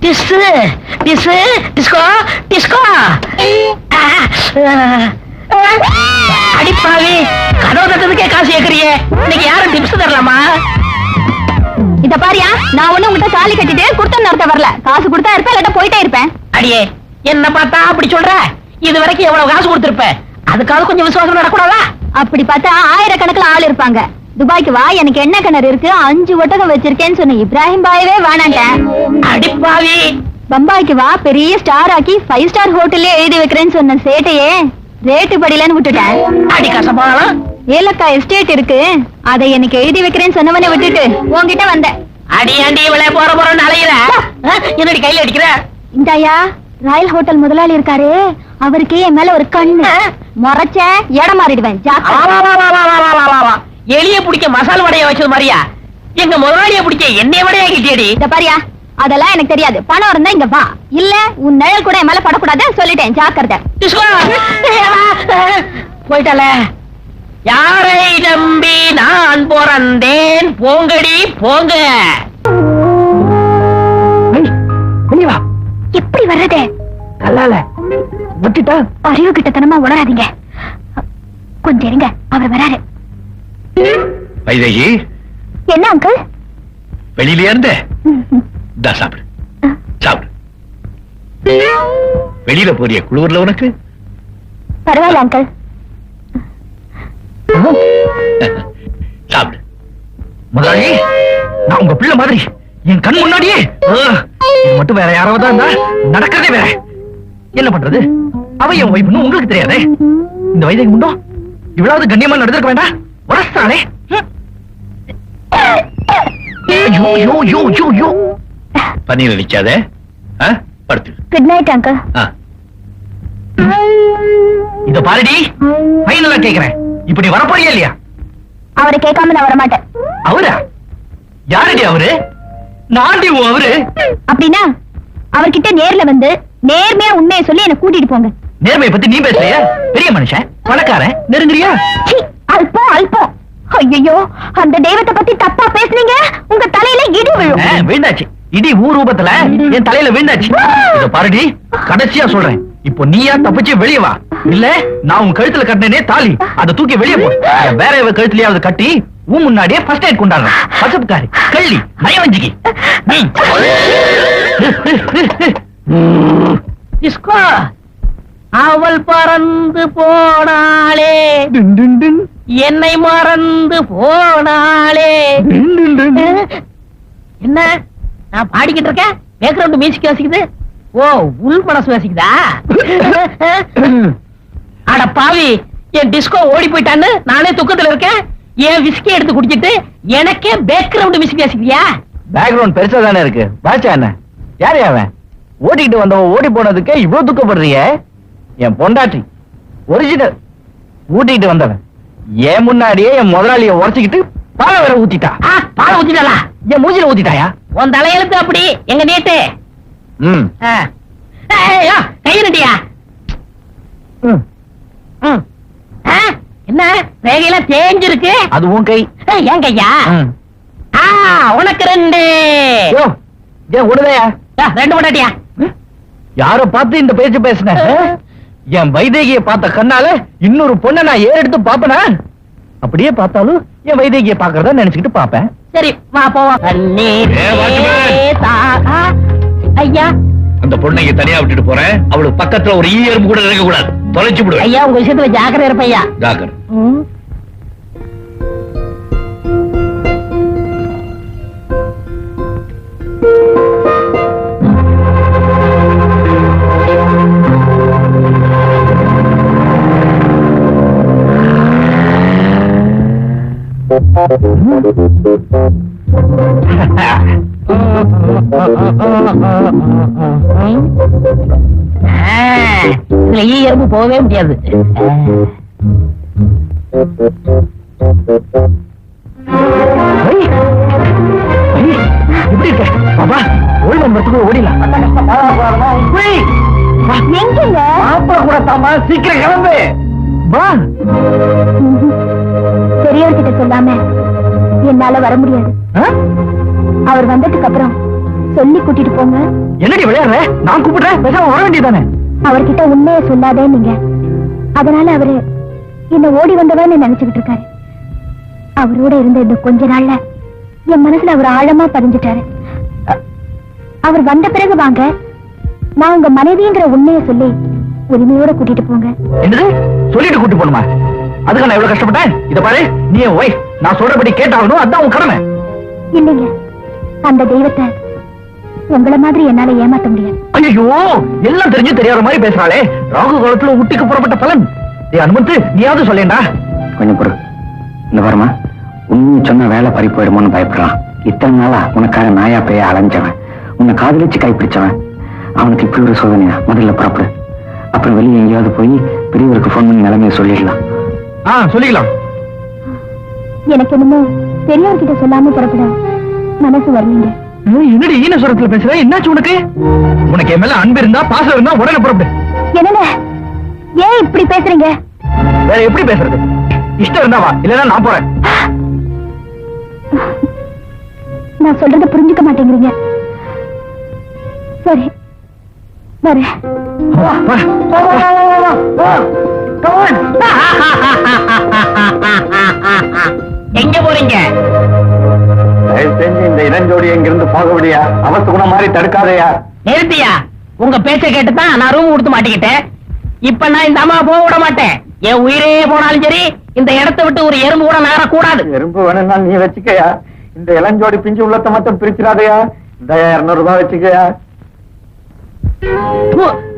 Disc disc disco disco. அடிப்பாவி, கதவு தட்டதுக்கே காசு கேக்குறியே. இன்னைக்கு யாரும் டிப்ஸ் தரலாமா? இத பாரியா, நான் ஒண்ணு உங்ககிட்ட தாலி கட்டிட்டு குடுத்தம் நடத்த வரல. காசு கொடுத்தா இருப்பேன், இல்லாட்ட போயிட்டே இருப்பேன். அடியே, என்ன பார்த்தா அப்படி சொல்ற? இது வரைக்கும் எவ்வளவு காசு கொடுத்திருப்ப? அதுக்காக கொஞ்சம் விசுவாசம் நடக்கூடாதா? அப்படி பார்த்தா 1000கணக்குல ஆள் இருப்பாங்க. துபாய்க்கு வா, எனக்கு என்ன கிணறு இருக்கு, 5 ஒட்டகம் வச்சிருக்கேன்னு சொன்ன இப்ராஹிம் பாயவே வேணாண்டேன். அடிப்பாவி, பம்பாய்க்கு வா, பெரிய ஸ்டார் ஆக்கி 5 ஸ்டார் ஹோட்டல்லே எழுதி வைக்கிறேன்னு சொன்ன சேட்டையே ரேட்டு படிலன்னு விட்டுட்டேன். அடி கசப்பாளம். ஏலக்காய் எஸ்டேட் இருக்கு, அதை எனக்கு எழுதி வைக்கிறேன்னு சொன்னவனை விட்டுட்டு உன்கிட்ட வந்தேன். அடி ஆண்டி இவளே போறோன்னு அலையிற. என்னடி கையில அடிக்கிற? இந்தாயா, ராயல் ஹோட்டல் முதலாளி இருக்காரு, அவருக்கு என் மேல ஒரு கண்ணு. முறைச்ச இடம் மாறிடுவேன். எலிய பிடிக்க மசால் வடைய வச்சது மாதிரியா எங்க முதலாளிய பிடிக்க எண்ணெய் வடையா கிட்டியடி. இத பாரியா, அதெல்லாம் எனக்கு தெரியாது. பணம் இருந்தா இங்க வா, இல்ல உன் நிழல் கூட என் மேல படக்கூடாது சொல்லிட்டேன். ஜாக்கிரதை. போயிட்டால. யாரை நம்பி நான் பிறந்தேன்? போங்கடி போங்க. எப்படி வர்றது? கல்லால விட்டுட்டா. அறிவு கிட்டத்தனமா உணராதீங்க. கொஞ்சம் இருங்க, அவர் வராரு. வைதேகி, என்ன அங்கிள்? வெளியில இருந்த சாப்பிடு சாப்பிடு. வெளியில போறிய குளிர்ல உனக்கு? பரவாயில்ல அங்கிள், சாப்பிடு. முதலாளி, நான் உங்க பிள்ளை மாதிரி என் கண் முன்னாடியே இது மட்டும் வேற யாராவது இருந்தா நடக்கிறதே வேற. என்ன பண்றது? அவ என் வைப்புன்னு உங்களுக்கு தெரியாதே. இந்த வைத்தியம் முண்டோம் இவ்வளவு கண்ணியமா நடந்திருக்க வேண்டாம். உரசானே. பன்னீர் அடிக்காத. படுத்து. Good night uncle. இத பாருடி, ஃபைனலா கேக்குறேன், இப்ப நீ வரப்போறியா இல்லையா? அவரை கேட்காம நான் வரமாட்டேன். அவரா? யாருடி அவரு? நான்டி அவரு. அப்படின்னா அவர்கிட்ட நேர்ல வந்து நேர்மையா உண்மையை சொல்லி என்ன கூட்டிட்டு போங்க. நேர்மையை பத்தி நீ பேசுறியா? பெரிய மனுஷன், பணக்காரன், நெருங்குறியா? சீ, அல்பம் அல்பம். ஐயோ, அந்த தெய்வத்தை பத்தி தப்பா பேசுனீங்க, உங்க தலையில இடி விழும். வீண்டாச்சு. இடி ஊ ரூபத்துல என் தலையில வீண்டாச்சு. இத பாருடி, கடைசியா சொல்றேன், இப்போ நீயா தப்பிச்சு வெளியே வா. இல்ல நான் உன் கழுத்துல கட்டினே தாலி, அதை தூக்கி வெளியே போ. வேற கழுத்துலயாவது கட்டி உன் முன்னாடியே ஃபர்ஸ்ட் எய்ட் கொண்டாடுறேன். பசப்புக்காரி, கள்ளி, நயவஞ்சிக்கு. டிஸ்கோ, அவள் பறந்து போனாளே, என்னை மறந்து போனாளே. என்ன நான் பாடிக்கிட்டு இருக்கேன், பேக்ரவுண்ட் மியூசிக் வாசிக்குது. ஓ, உள் மனசு வாசிக்குதா? அட பாவி, என் டிஸ்கோ ஓடி போயிட்டான்னு நானே துக்கத்துல இருக்கேன். என் விஸ்கி எடுத்து குடிச்சிட்டு எனக்கே பேக்ரவுண்ட் மியூசிக் வாசிக்கிறியா? பேக்ரவுண்ட் பெருசா தானே இருக்கு, பாச்சா என்ன? யாரு அவன்? ஓடிக்கிட்டு வந்தவன் ஓடி போனதுக்கு இவ்வளவு துக்கப்படுறிய? என் பொண்டாட்டி ஒரிஜினல். ஊட்டிக்கிட்டு வந்தவன் என் முன்னாடியே என் முதலாளிய உரைச்சிக்கிட்டு பாலை வேற ஊத்திட்டா. பாலை ஊத்திட்டாளா? என் மூஞ்சில ஊத்திட்டாயா? உன் தலையெழுத்து அப்படி, எங்க நேத்து கை நட்டியா? என்ன ரேகையெல்லாம் தேஞ்சிருக்கு? அது உன் கை. என் கையா? உனக்கு ரெண்டு. ஏன் விடுதையா? ரெண்டு பொண்டாட்டியா? யார பார்த்து இந்த பேச்சு பேசுன? என் வைதேகிய பார்த்த கண்ணால இன்னொரு பொண்ணை நான் ஏறெடுத்து பாப்பனா? அப்படியே பார்த்தாலும் என் வைதேகிய பாக்குறதா நினைச்சுக்கிட்டு பாப்பேன். சரி வா போவோம். ஐயா, அந்த பொண்ணைக்கு தனியா விட்டுட்டு போறேன். அவளுக்கு பக்கத்துல ஒரு ஈயரும்பு கூட இருக்க கூடாது, தொலைச்சு விடுவேன். ஐயா உங்க விஷயத்துல ஜாக்கிரதை இருப்பையா. ஜாக்கிரதை. இதுல எறும்பு போகவே முடியாது. எப்படி இருக்க பாபா? ஓய்வு மரத்துக்கு ஓடிலாம். எங்கங்க? மாப்பிள கூட தாமா, சீக்கிரம் கிளம்பு. வா. பெரியவர்கிட்ட சொல்லாம என்னால வர முடியாது. அவர் வந்ததுக்கு அப்புறம் சொல்லி கூட்டிட்டு போங்க. என்னடி விளையாடுற? நான் கூப்பிடுறேன், பேசாம வர வேண்டியதானே? அவர்கிட்ட உண்மையை சொல்லாதே நீங்க. அதனால அவரு என்ன ஓடி வந்தவன்னு நினைச்சுக்கிட்டு இருக்காரு. அவரோட இருந்த இந்த கொஞ்ச நாள்ல என் மனசுல அவர் ஆழமா பதிஞ்சிட்டாரு. அவர் வந்த பிறகு வாங்க, நான் உங்க மனைவிங்கிற உண்மையை சொல்லி உரிமையோட கூட்டிட்டு போங்க. என்னது சொல்லிட்டு கூட்டு போணுமா? அதுக்கு நான் எவ்வளவு கஷ்டப்பட்டேன். இத பாரு, நீ என் ஒய்ஃப், நான் சொல்றபடி கேட்டாகணும், அதான் உன் கடமை. இல்லைங்க, அந்த தெய்வத்தை உங்களை மாதிரி என்னால ஏமாத்த முடியாது. ஐயோ, எல்லாம் தெரிஞ்சு தெரியாத மாதிரி பேசுறாளே. ராகு காலத்துல ஊட்டிக்கு புறப்பட்ட பலன். அனுமத்து, நீயாவது சொல்லேண்டா. கொஞ்சம் பொறு. இந்த வரமா உண்மையை சொன்ன வேலை பறி போயிடுமோன்னு பயப்படுறான். இத்தனை நாளா உனக்காக நாயா பேய அலைஞ்சவன், உன்னை காதலிச்சு கைப்பிடிச்சவன், அவனுக்கு இப்படி ஒரு சோதனையா? முதல்ல புறப்படு, அப்புறம் வெளியே எங்கேயாவது போய் பெரியவருக்கு போன் பண்ணி நிலைமையை சொல்லிடலாம். சொல்லிக்கலாம். எனக்கு என்னமோ பெரியவர்கிட்ட சொல்லாம புறப்பட மனசு வரலீங்க. என்னடி ஈனஸ்வரத்துல பேசுற? என்னாச்சு உனக்கு? உனக்கு என் மேல அன்பு இருந்தா, பாசம் இருந்தா உடனே புறப்படு. என்னங்க ஏன் இப்படி பேசுறீங்க? வேற எப்படி பேசுறது? இஷ்டம் இருந்தா வா, இல்லன்னா நான் போறேன். நான் சொல்றத புரிஞ்சுக்க மாட்டேங்கிறீங்க. சரி வரேன். எங்க போறீங்க? செஞ்சு இந்த இளஞ்சோடி எங்கிருந்து போக முடியா? அவசர குணம் மாதிரி தடுக்காதையா? நிறுத்தியா? உங்க பேச்ச கேட்டுதான் நான் ரூம் கொடுத்து மாட்டிக்கிட்டேன். இப்ப நான் இந்த அம்மா போக விட மாட்டேன். என் உயிரே போனாலும் சரி இந்த இடத்தை விட்டு ஒரு எறும்பு கூட நகரக்கூடாது. எறும்பு வேணும்னா நீ வச்சுக்கயா, இந்த இளஞ்சோடி பிஞ்சு உள்ளத்தை மட்டும் பிரிச்சிடாதயா. இந்த 200 ரூபாய் வச்சுக்கயா.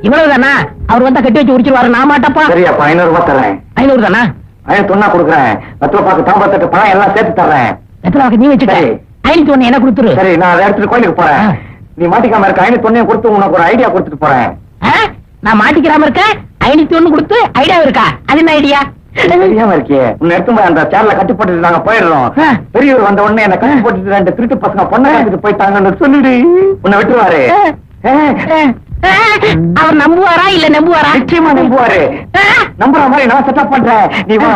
இவ்வளவுதானா? அவர் வந்தா கட்டி வச்சு உடிச்சிருவாரு. நான் மாட்டப்பா. சரியா, 500 ரூபாய் தரேன். 500 தானா? 501 கொடுக்குறேன். வெத்தலை பாக்கு தாம்பத்தட்டு பணம் எல்லாம் சேர்த்து தர்றேன். எத்தனை வாக்கு நீ வச்சுட்ட? சரி. 501 என்ன கொடுத்துரு. சரி, நான் அதை எடுத்துட்டு கோயிலுக்கு போறேன். நீ மாட்டிக்காம இருக்க. 501 கொடுத்து உனக்கு ஒரு ஐடியா கொடுத்துட்டு போறேன். நான் மாட்டிக்கிறாம இருக்கேன். 501 கொடுத்து ஐடியா இருக்கா? அது என்ன ஐடியா? தெரியாம இருக்கியே. உன்னை எடுத்து போய் அந்த சேர்ல கட்டி போட்டுட்டு நாங்க போயிடுறோம். பெரியவர் வந்த உடனே என்ன கட்டி போட்டுட்டு 2 திருட்டு பசங்க பொண்ணை எடுத்துட்டு போயிட்டாங்கன்னு சொல்லிடு. உன்னை விட்டுருவாரு. அவர் நம்புவாரா இல்ல நம்புவாரா? நிச்சயமா நம்புவாரு. நம்புற மாதிரி நான் செட்டப் பண்றேன். நீ வா.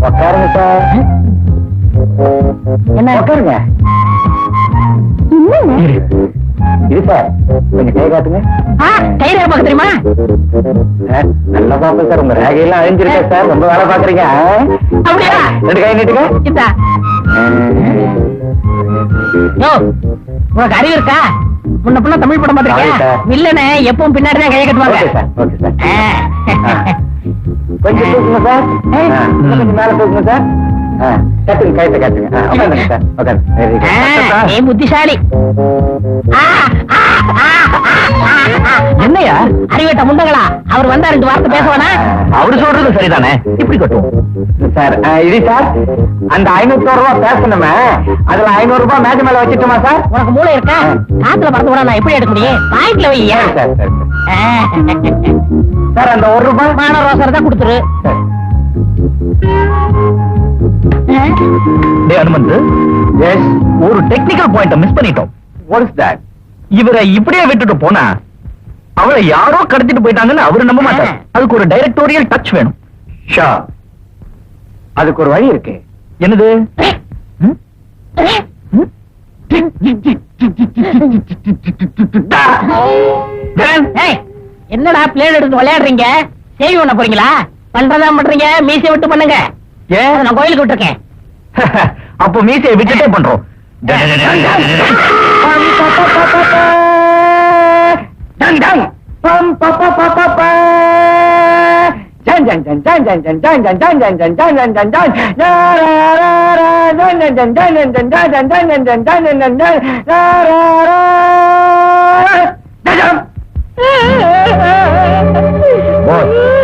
உட்காருங்க சார். என்ன உட்காருங்க. இது சார், கொஞ்சம் கை காட்டுங்க. கை ரேகை பார்க்க தெரியுமா? நல்லா பாப்பேன் சார். உங்க ரேகையெல்லாம் அழிஞ்சிருக்கேன் சார். ரொம்ப வேலை பாக்குறீங்க. அப்படியா? 2 கை நீட்டுங்க. இந்தா. யோ, உனக்கு அறிவு இருக்கா? முன்ன பின்ன தமிழ் படம் ஆமா பாத்திருக்கியா? சார். வில்லனே எப்பவும் பின்னாடி தான் கையை கட்டுவாங்க. Okay sir, okay sir. கொஞ்சம் தூக்குங்க சார். இன்னும் கொஞ்சம் மேல தூக்குங்க சார். கட்டுங்க, கயத்தை கட்டுங்க. உட்காருங்க சார், உட்காருங்க. Very good. நீ புத்திசாலி. என்னையா அறிவேட்ட முண்டங்களா, அவர் வந்தா 2 வார்த்தை பேசுவானா? அவரு சொல்றது சரிதானே? இப்படி கட்டும் சார். இது சார், அந்த 501 ரூபாய் பேசணுமே, அதுல 500 ரூபாய் மேஜ மேல வச்சுட்டுமா சார்? உனக்கு மூளை இருக்கா? காத்துல பறந்து கூட நான் எப்படி எடுக்க முடியும்? பாயிண்ட்ல வையா. சார் சார் சார், அந்த 1 ரூபாய் மான ரோசரை தான் கொடுத்துரு. டேய் அனுமந்த், எஸ். ஒரு டெக்னிக்கல் பாயிண்ட மிஸ் பண்ணிட்டோம். What is that? இவரை இப்படியே விட்டுட்டு போனா அவரை யாரோ கடத்திட்டு போயிட்டாங்கன்னு அவரு நம்ப மாட்டார். அதுக்கு ஒரு டைரக்டோரியல் டச் வேணும். ஷா, அதுக்கு ஒரு வழி இருக்கு. என்னது? ம்? ம்? ஏய், என்னடா பிளேட் எடுத்து விளையாடுறீங்க? சேவி பண்ண போறீங்களா? பண்றதா பண்றீங்க, மீசை விட்டு பண்ணுங்க. ஏன்? நான் கோயிலுக்கு விட்டுருக்கேன். அப்போ மீசையை விட்டுட்டே பண்றோம்.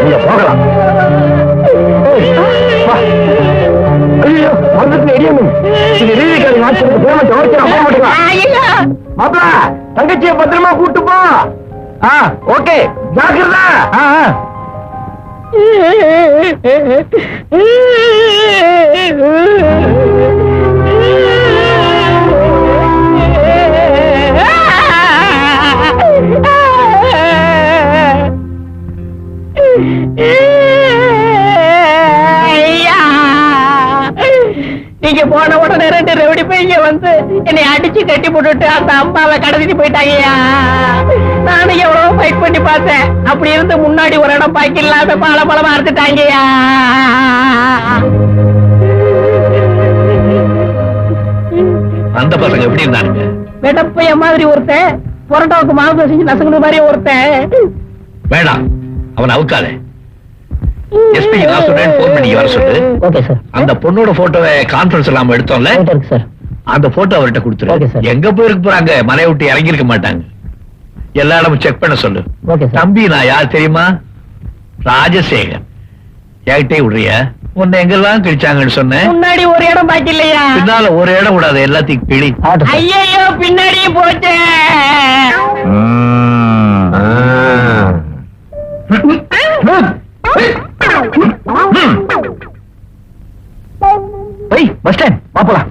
நீங்க போகலாம். ஐயோ, மருந்துக்கு எரியுமே. இது ரீதிக்காரி நாட்களுக்கு பேமெண்ட் ஓகே போக மாட்டேங்க. மாப்பிள, தங்கச்சியை பத்திரமா கூட்டு போ. ஓகே, ஜாக்கிரதா. நீங்க போன உடனே 2 ரவுடி பையங்க வந்து என்னை அடிச்சு கட்டி போட்டுட்டு அந்த அம்மாவை கடத்திட்டு போயிட்டாங்கய்யா. நானும் எவ்வளவு ஃபைட் பண்ணி பார்த்தேன். அப்படி இருந்து முன்னாடி ஒரு இடம் பாக்கி இல்லாம பழமா அறுத்துட்டாங்கய்யா. அந்த பசங்க எப்படி இருந்தானுங்க? வெடப்பைய மாதிரி ஒருத்தன், புரட்டாவுக்கு மாவு செஞ்சு நசுங்கிற மாதிரி ஒருத்தன். வேணாம், அவன் அவுக்காத. எஸ்பி நான் சொல்றேன், போன் பண்ணி வர சொல்லு. Okay sir. அந்த பொண்ணோட போட்டோவை கான்ஃபரன்ஸ் இல்லாம எடுத்தோம்ல, இருக்கு சார். அந்த போட்டோ அவர்கிட்ட Okay, கொடுத்துரு. sir. எங்க போயிருக்க போறாங்க? மனையை விட்டு இறங்கி இருக்க மாட்டாங்க. எல்லா இடமும் செக் பண்ண சொல்லு. Okay sir. தம்பி நான் யார் தெரியுமா? ராஜசேகர். என்கிட்டே விடுறிய? உன்னை எங்கெல்லாம் கிழிச்சாங்கன்னு சொன்னேன். முன்னாடி ஒரு இடம் பாக்கி இல்லையா? பின்னால ஒரு இடம் விடாது, எல்லாத்தையும் கிளி. ஐயோ, பின்னாடியும் போச்சு. Bus stand பாப்பலாம்.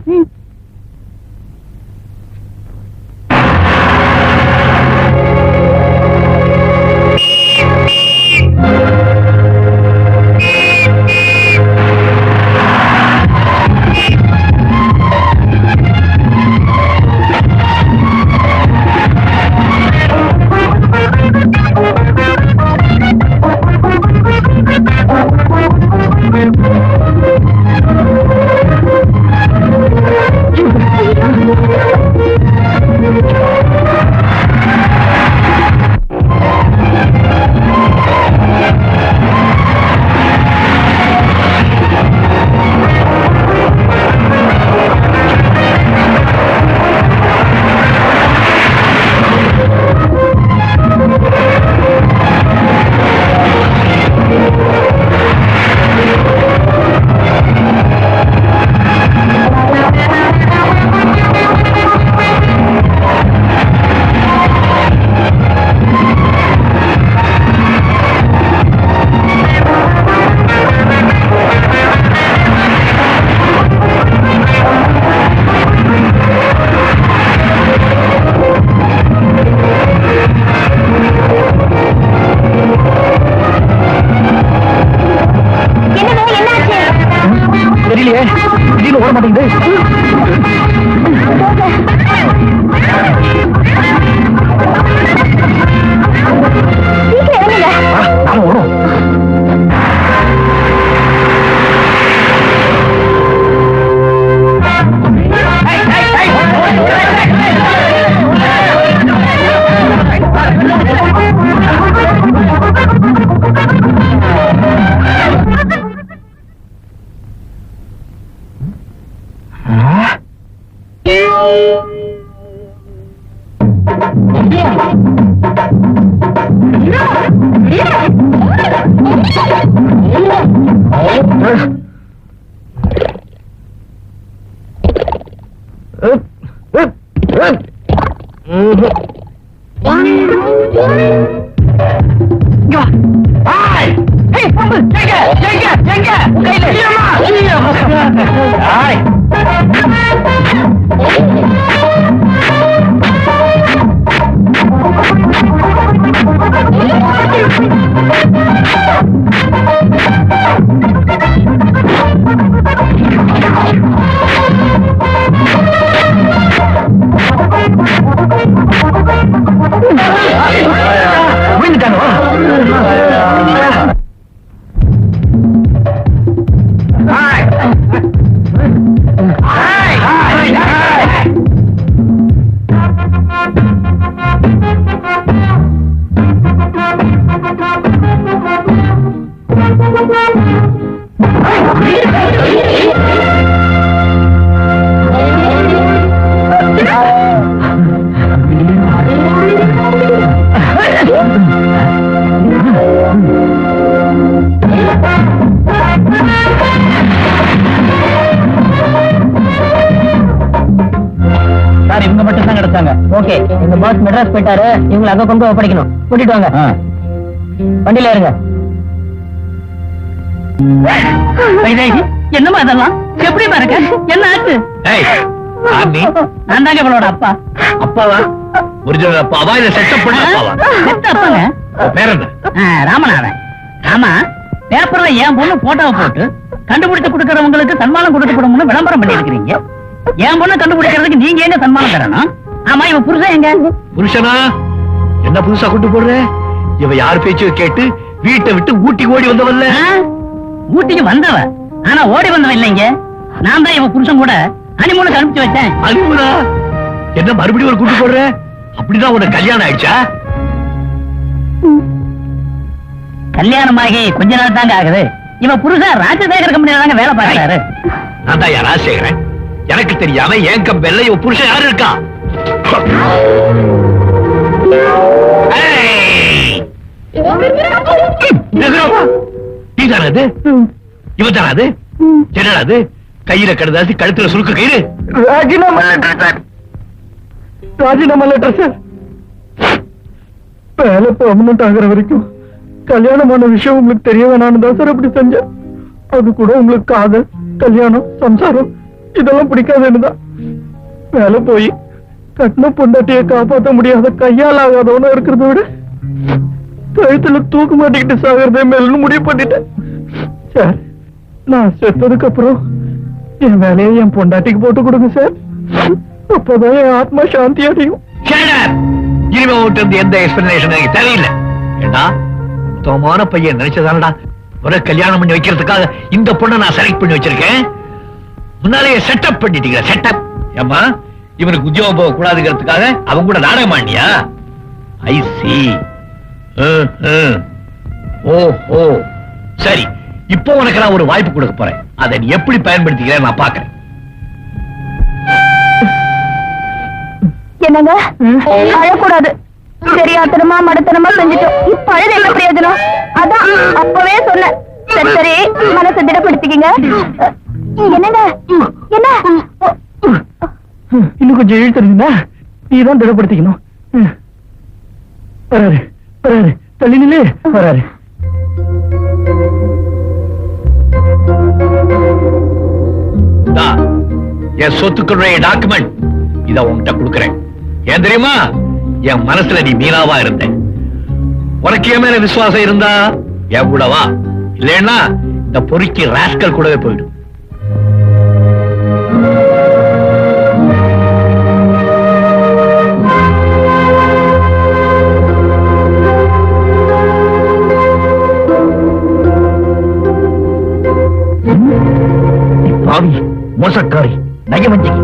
சார் இவங்க மட்டும் தான் கிடைச்சாங்க. ஓகே, எங்க பாஸ் மெட்ராஸ் போயிட்டாரு. இவங்களை அங்க கொண்டு ஒப்படைக்கணும். கூட்டிட்டு வாங்க. வண்டியில இருங்க. என்னமா அதெல்லாம் எப்படி பாருங்க, என்ன ஆச்சு? நான் தாங்க இவளோட அப்பா. அப்பாவா? ஒரிஜினல் அப்பாவா இல்ல செட்டப் பண்ண அப்பாவா? அப்பாங்க. பேர் என்ன? ராமநாதன். ஆமா, பேப்பர்ல என் பொண்ணு போட்டோவை போட்டு கண்டுபிடிச்சு கொடுக்கறவங்களுக்கு சன்மானம் கொடுக்கப்படும்னு விளம்பரம் பண்ணி இருக்கிறீங்க. என் பொண்ணு கண்டுபிடிக்கிறதுக்கு நீங்க எங்க சன்மானம் தரணும்? ஆமா, இவன் புருஷன் எங்க? புருஷனா? என்ன புதுசா கொண்டு போடுற? இவ யார் பேச்சு கேட்டு வீட்டை விட்டு ஊட்டி ஓடி வந்தவல்ல? ஊட்டிக்கு வந்தவ, ஆனா ஓடி வந்தவன் இல்லைங்க. நான் தான் இவன் புருஷன் கூட ஹனிமூனுக்கு அனுப்பிச்சு வச்சேன். ஹனிமூனா? என்ன மறுபடியும் ஒரு கூட்டு போடுற? அப்படிதான் உனக்கு கல்யாணம் ஆயிடுச்சா? கல்யாணமாகி கொஞ்ச நாள் தாங்க ஆகுது. இவன் புருஷன் ராஜசேகர் கம்பெனில தாங்க வேலை பார்க்கறாரு. நான் தான் யார் ராஜசேகரன்? எனக்கு தெரியாம என் கம்பெனில இவன் புருஷன் யாரு இருக்கா? நீதானது? இவன் தானது? என்னடாது? கையில கடுதாசி, கழுத்துல சுருக்க கயிறு. ராஜினாமா லெட்டர் சார். ராஜினாமா லெட்டர் சார். வேலை பெர்மனன்ட் ஆகிற வரைக்கும் கல்யாணமான விஷயம் உங்களுக்கு தெரிய வேணான்னு தான் சார் அப்படி செஞ்சேன். அது கூட உங்களுக்கு காதல், கல்யாணம், சம்சாரம் இதெல்லாம் பிடிக்காதுன்னு தான். வேலை போய் கட்டின பொண்டாட்டியை காப்பாற்ற முடியாத கையால் ஆகாதவனா இருக்கிறத விட கழுத்துல தூக்கு மாட்டிக்கிட்டு சாகிறதே மேலும் முடிவு பண்ணிட்டேன் சார். நான் செத்ததுக்கு அப்புறம் என் வேலையை என் பொண்டாட்டிக்கு போட்டு கொடுங்க சார். அப்பதான் என் ஆத்மா சாந்தி அடையும். இனிமே இருந்து எந்த எக்ஸ்பிளனேஷன் எனக்கு தேவையில்லை. ஏண்டா, சுத்தமான பையன் நினைச்சதானடா ஒரு கல்யாணம் பண்ணி வைக்கிறதுக்காக இந்த பொண்ணை நான் செலக்ட் பண்ணி வச்சிருக்கேன். முன்னாலேயே செட்டப் பண்ணிட்டீங்க. செட்டப் ஏமா, இவனுக்கு உத்தியோகம் போக கூடாதுங்கிறதுக்காக அவங்க கூட நாடகம் ஆண்டியா? ஐ சி. ஓஹோ, சரி. இப்போ உனக்கு நான் ஒரு வாய்ப்பு கொடுக்க போறேன். அதை நீ எப்படி பயன்படுத்திக்கிறேன் நான் பாக்குறேன். என்னங்க, அழக்கூடாது. தெரியாத்தனமா மடத்தனமா செஞ்சுட்டோம். இப்ப அழுது என்ன பிரயோஜனம்? அதான் அப்பவே சொன்னேன். சரி சரி, மனசை திடப்படுத்திக்கங்க. என்னங்க, என்ன இன்னும் கொஞ்சம் இழுத்துருந்தா நீதான் திடப்படுத்திக்கணும். வராரு வராரு, தள்ளி நில்லு. வராரு. என் சொத்துக்களுடைய டாக்குமெண்ட் இத உன்கிட்ட கொடுக்கிறேன். ஏன் தெரியுமா? என் மனசுல நீ மீனாவா இருந்த. உனக்கு என் மேல விசுவாசம் இருந்தா என் கூட வா, இல்லைன்னா இந்த பொறுக்கி ராஸ்கல் கூடவே போயிடும். பாவி, மோசக்காரி, நயவஞ்சகி.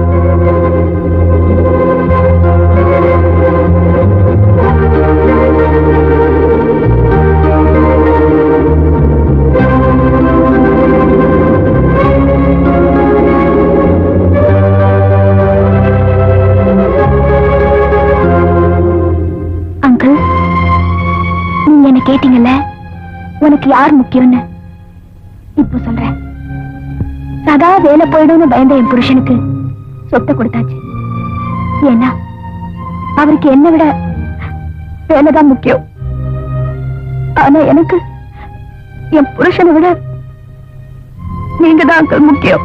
கேட்டீங்கல்ல உனக்கு யார் முக்கியம்னு இப்போ சொல்றேன். சதா வேலை போயிடும்னு பயந்த என் புருஷனுக்கு சொத்தை கொடுத்தாச்சு. ஏன்னா அவருக்கு என்ன விட வேலைதான் முக்கியம். ஆனா எனக்கு என் புருஷனை விட நீங்க தான் அங்கிள் முக்கியம்.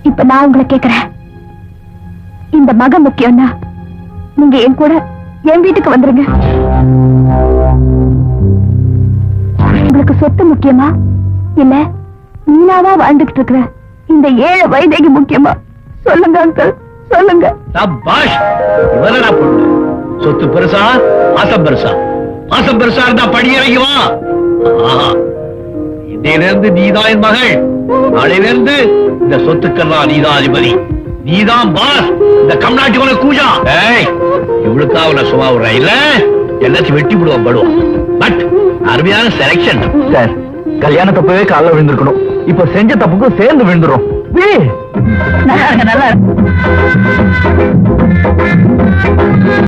இப்ப நான் உங்களை கேக்குறேன், இந்த மகன் முக்கியம்னா நீங்க என் கூட என் வீட்டுக்கு வந்துருங்க. உங்களுக்கு சொத்து முக்கியமா இல்ல நீனாவா வாழ்ந்துகிட்டு இருக்கிற இந்த 7 வயதைக்கு முக்கியமா? சொல்லுங்க அங்கிள், சொல்லுங்க. சபாஷ், இவரடா பொண்ணு. சொத்து பெருசா, பாசம் பெருசா? பாசம் பெருசா இருந்தா படி இறங்கி வா. ஆஹா. இன்னையிலிருந்து நீதான் என் மகள். நாளையிலிருந்து இந்த சொத்துக்கெல்லாம் நீதான் அதிபதி, நீதான் பாஸ். இந்த கம்நாட்டி உனக்கு கூஜா. ஏய், இவளுக்கா அவனை சும்மா விடுற இல்ல எல்லாத்தையும் வெட்டி விடுவான் படுவான். பட் அருமையான செலக்ஷன் சார். கல்யாண தப்பவே காலைல விழுந்திருக்கணும். இப்ப செஞ்ச தப்புக்கும் சேர்ந்து விழுந்துரும். நல்லா இருக்கு, நல்லா இருக்கு.